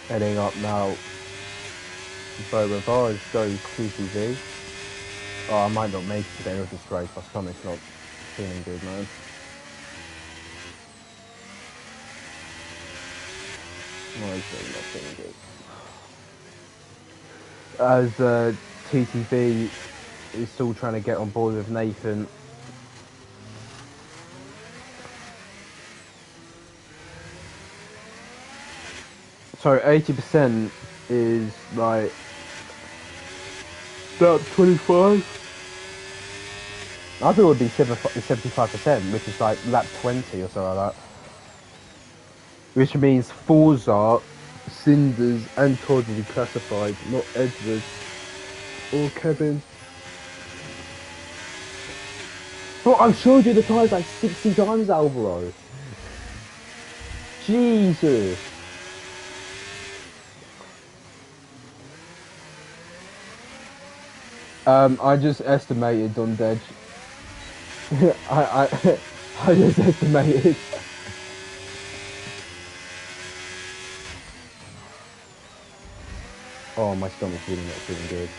Heading up now. Bo Rivage goes TTV. Oh, I might not make it today with this race. My stomach's not feeling good, man. My stomach's not feeling good. As TTV is still trying to get on board with Nathan. So 80% is like about 25. I thought it would be 75%, which is like lap 20 or something like that. Which means Forza, Cinders, and Todd will be classified, not Edward or Kevin. Bro, I've showed you the tyres like 60 times, Alvaro. Jesus. I just estimated on Dej. I just estimated. Oh, my stomach's really not feeling good.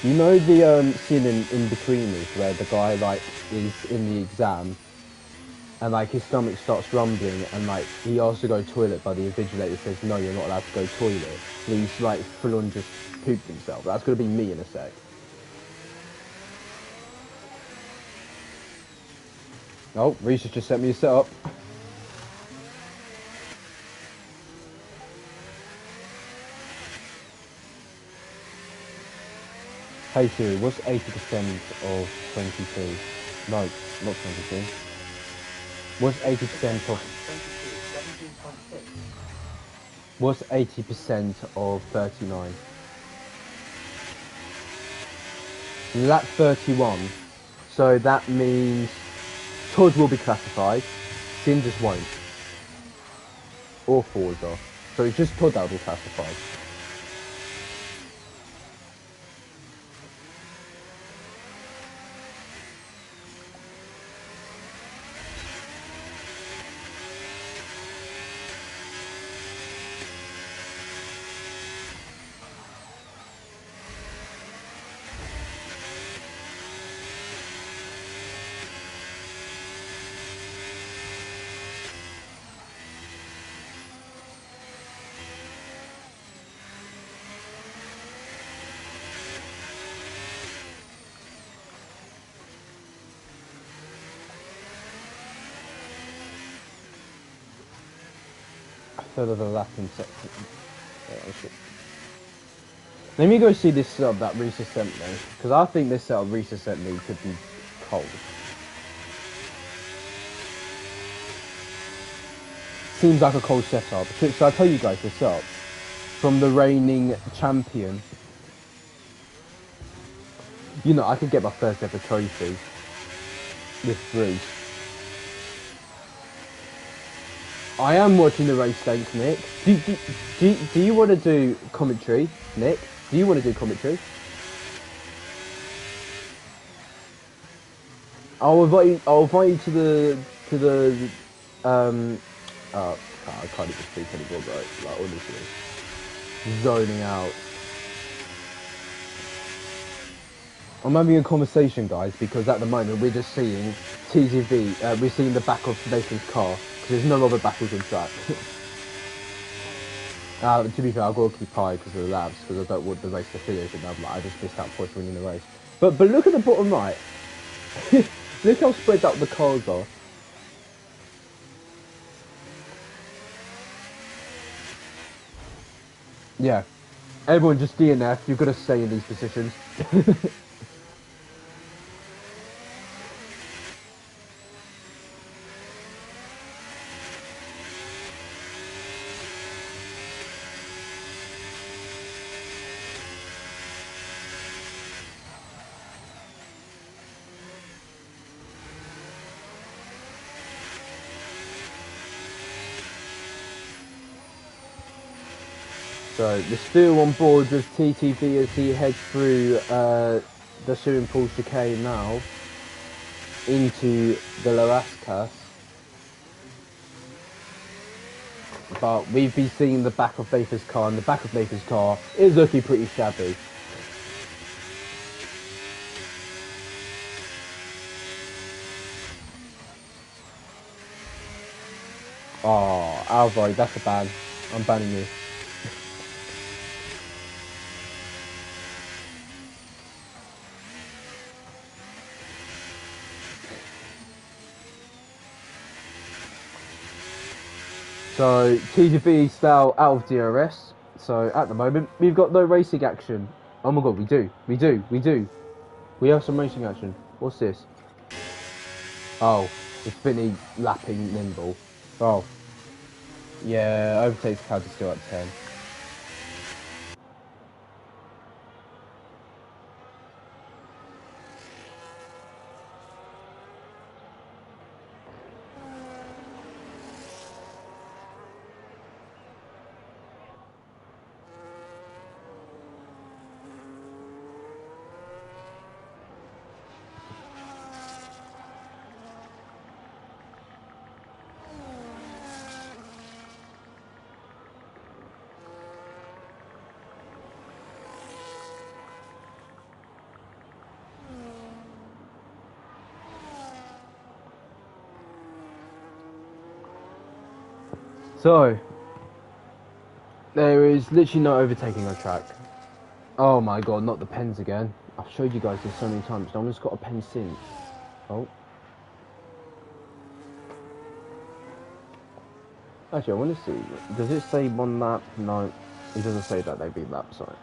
You know the scene in Betweeners where the guy like is in the exam and like his stomach starts rumbling and like he asks to go toilet, but the invigilator says no, you're not allowed to go toilet. And he's like full on just pooped himself. That's gonna be me in a sec. Oh, Reese has just sent me a setup. Hey Siri, what's 80% of 22? No, not 22. What's 80% of... 17.6. What's 80% of 39? Lap 31. So that means Todd will be classified. Cinders won't. Or Forza. So it's just Todd that will be classified. Third of the lap in section. Let me go see this setup that Reese sent me, because I think this setup Reese sent me could be cold. Seems like a cold setup. So I tell you guys this up from the reigning champion. You know, I could get my first ever trophy with Reese. I am watching the race, thanks, Nick. Do you want to do commentary, Nick? Do you want to do commentary? I'll invite you to the oh, I can't even speak anymore, bro. Like honestly, zoning out. I'm having a conversation, guys, because at the moment we're just seeing TGV. We're seeing the back of Nathan's car because there's no other battles in track. To be fair, I've got to keep high because of the labs, because I don't want the race to finish, and I just missed out points winning the race. But look at the bottom right. Look how spread out the cars are. Yeah. Everyone just DNF. You've got to stay in these positions. So we're still on board with TTV as he heads through the swimming pool chicane now into the Larascas. But we've been seeing the back of Nathan's car, and the back of Nathan's car is looking pretty shabby. Oh, Alvaro, that's a ban. I'm banning you. So, TGV is now out of DRS. So, at the moment, we've got no racing action. Oh my god, we do. We have some racing action. What's this? Oh, it's Vinny lapping Nimble. Oh. Yeah, overtakes count is still at 10. So, there is literally no overtaking on track. Oh my god, not the pens again. I've showed you guys this so many times. No one's got a pen since. Oh. Actually, I want to see. Does it say 1 lap? No. It doesn't say that they've been lapped, sorry.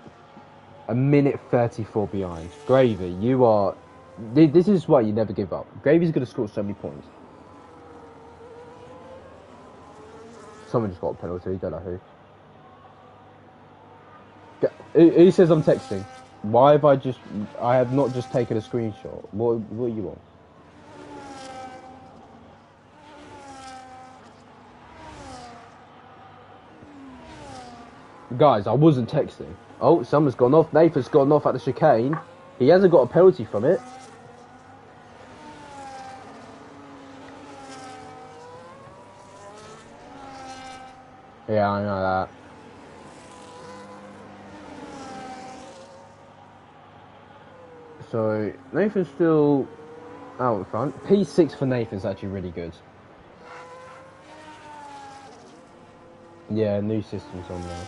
A minute 34 behind. Gravy, you are... This is why you never give up. Gravy's going to score so many points. Someone just got a penalty, don't know who. Who says I'm texting? Why have I have not just taken a screenshot. What are you on? Guys, I wasn't texting. Oh, someone's gone off. Nathan's gone off at the chicane. He hasn't got a penalty from it. Yeah, I know that. So, Nathan's still out in front. P6 for Nathan's actually really good. Yeah, new system's on there.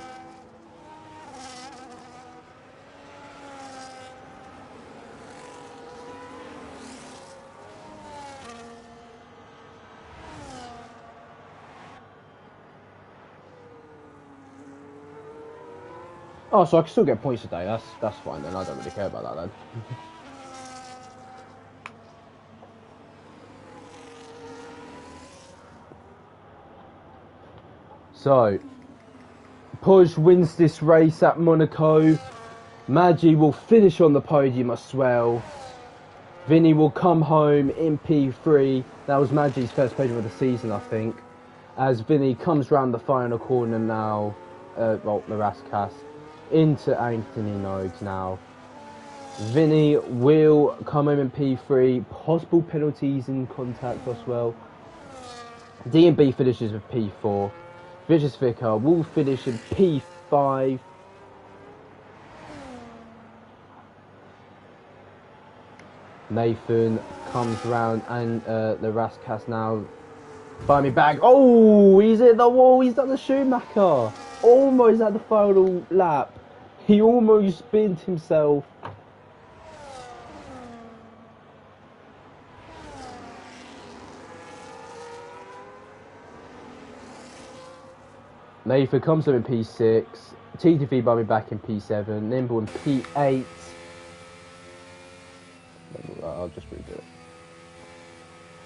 Oh, so I can still get points today. That's fine then. I don't really care about that then. So, Push wins this race at Monaco. Maggi will finish on the podium as well. Vinny will come home in P3. That was Maggi's first podium of the season, I think. As Vinny comes round the final corner now, well, Larascas, into Anthony Nogues now. Vinny will come home in P3. Possible penalties in contact as well. D&B finishes with P4. Vicious Vicar will finish in P5. Nathan comes round and the Rascas now. Buy me back. Oh, he's hit the wall. He's done the Schumacher. Almost at the final lap. He almost spinned himself. Nathan comes up in P6. TTV by me back in P7. Nimble in P8. I'll just redo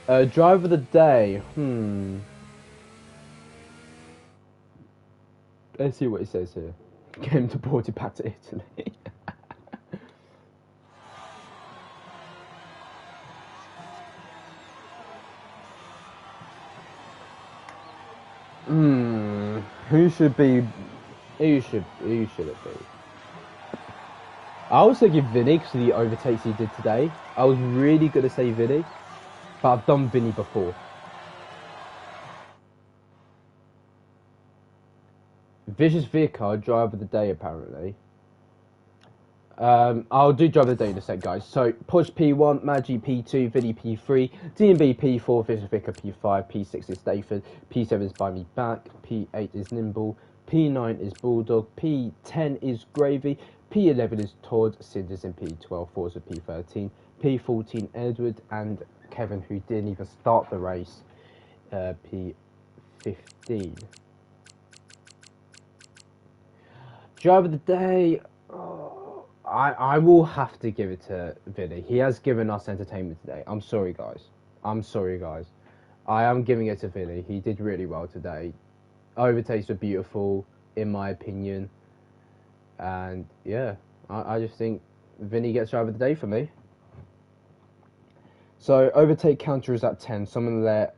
it. Driver of the day. Let's see what it says here. Game deported back to Italy. Who should be Who should it be? I was thinking Vinny because of the overtakes he did today. I was really going to say Vinny, but I've done Vinny before. Vicious Vicar, driver of the day, apparently. I'll do driver of the day in a sec, guys. So, Push P1, Maggi P2, Vinny P3, DMB P4, Vicious Vicar P5, P6 is Stafford, P7 is Buy Me Back, P8 is Nimble, P9 is Bulldog, P10 is Gravy, P11 is Todd, Cinders, and P12 Forza P13, P14 Edward, and Kevin, who didn't even start the race, P15. Driver of the day, I will have to give it to Vinny. He has given us entertainment today. I'm sorry, guys. I am giving it to Vinny. He did really well today. Overtakes were beautiful, in my opinion. And yeah, I just think Vinny gets driver of the day for me. So overtake counter is at 10. Someone let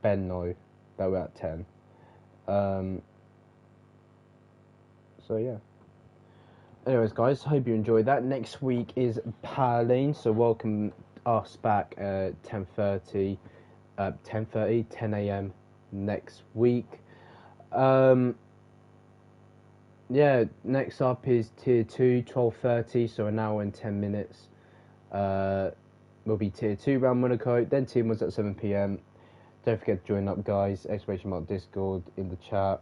Ben know that we're at 10. So yeah. Anyways, guys, hope you enjoyed that. Next week is Parlene, so welcome us back at 10:30, 10 a.m. next week. Yeah, next up is Tier 2, 12:30, so an hour and 10 minutes. Will be Tier 2 round Monaco, then Tier 1's at 7 p.m. Don't forget to join up, guys. ! Discord in the chat.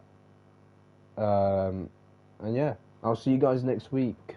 And yeah, I'll see you guys next week.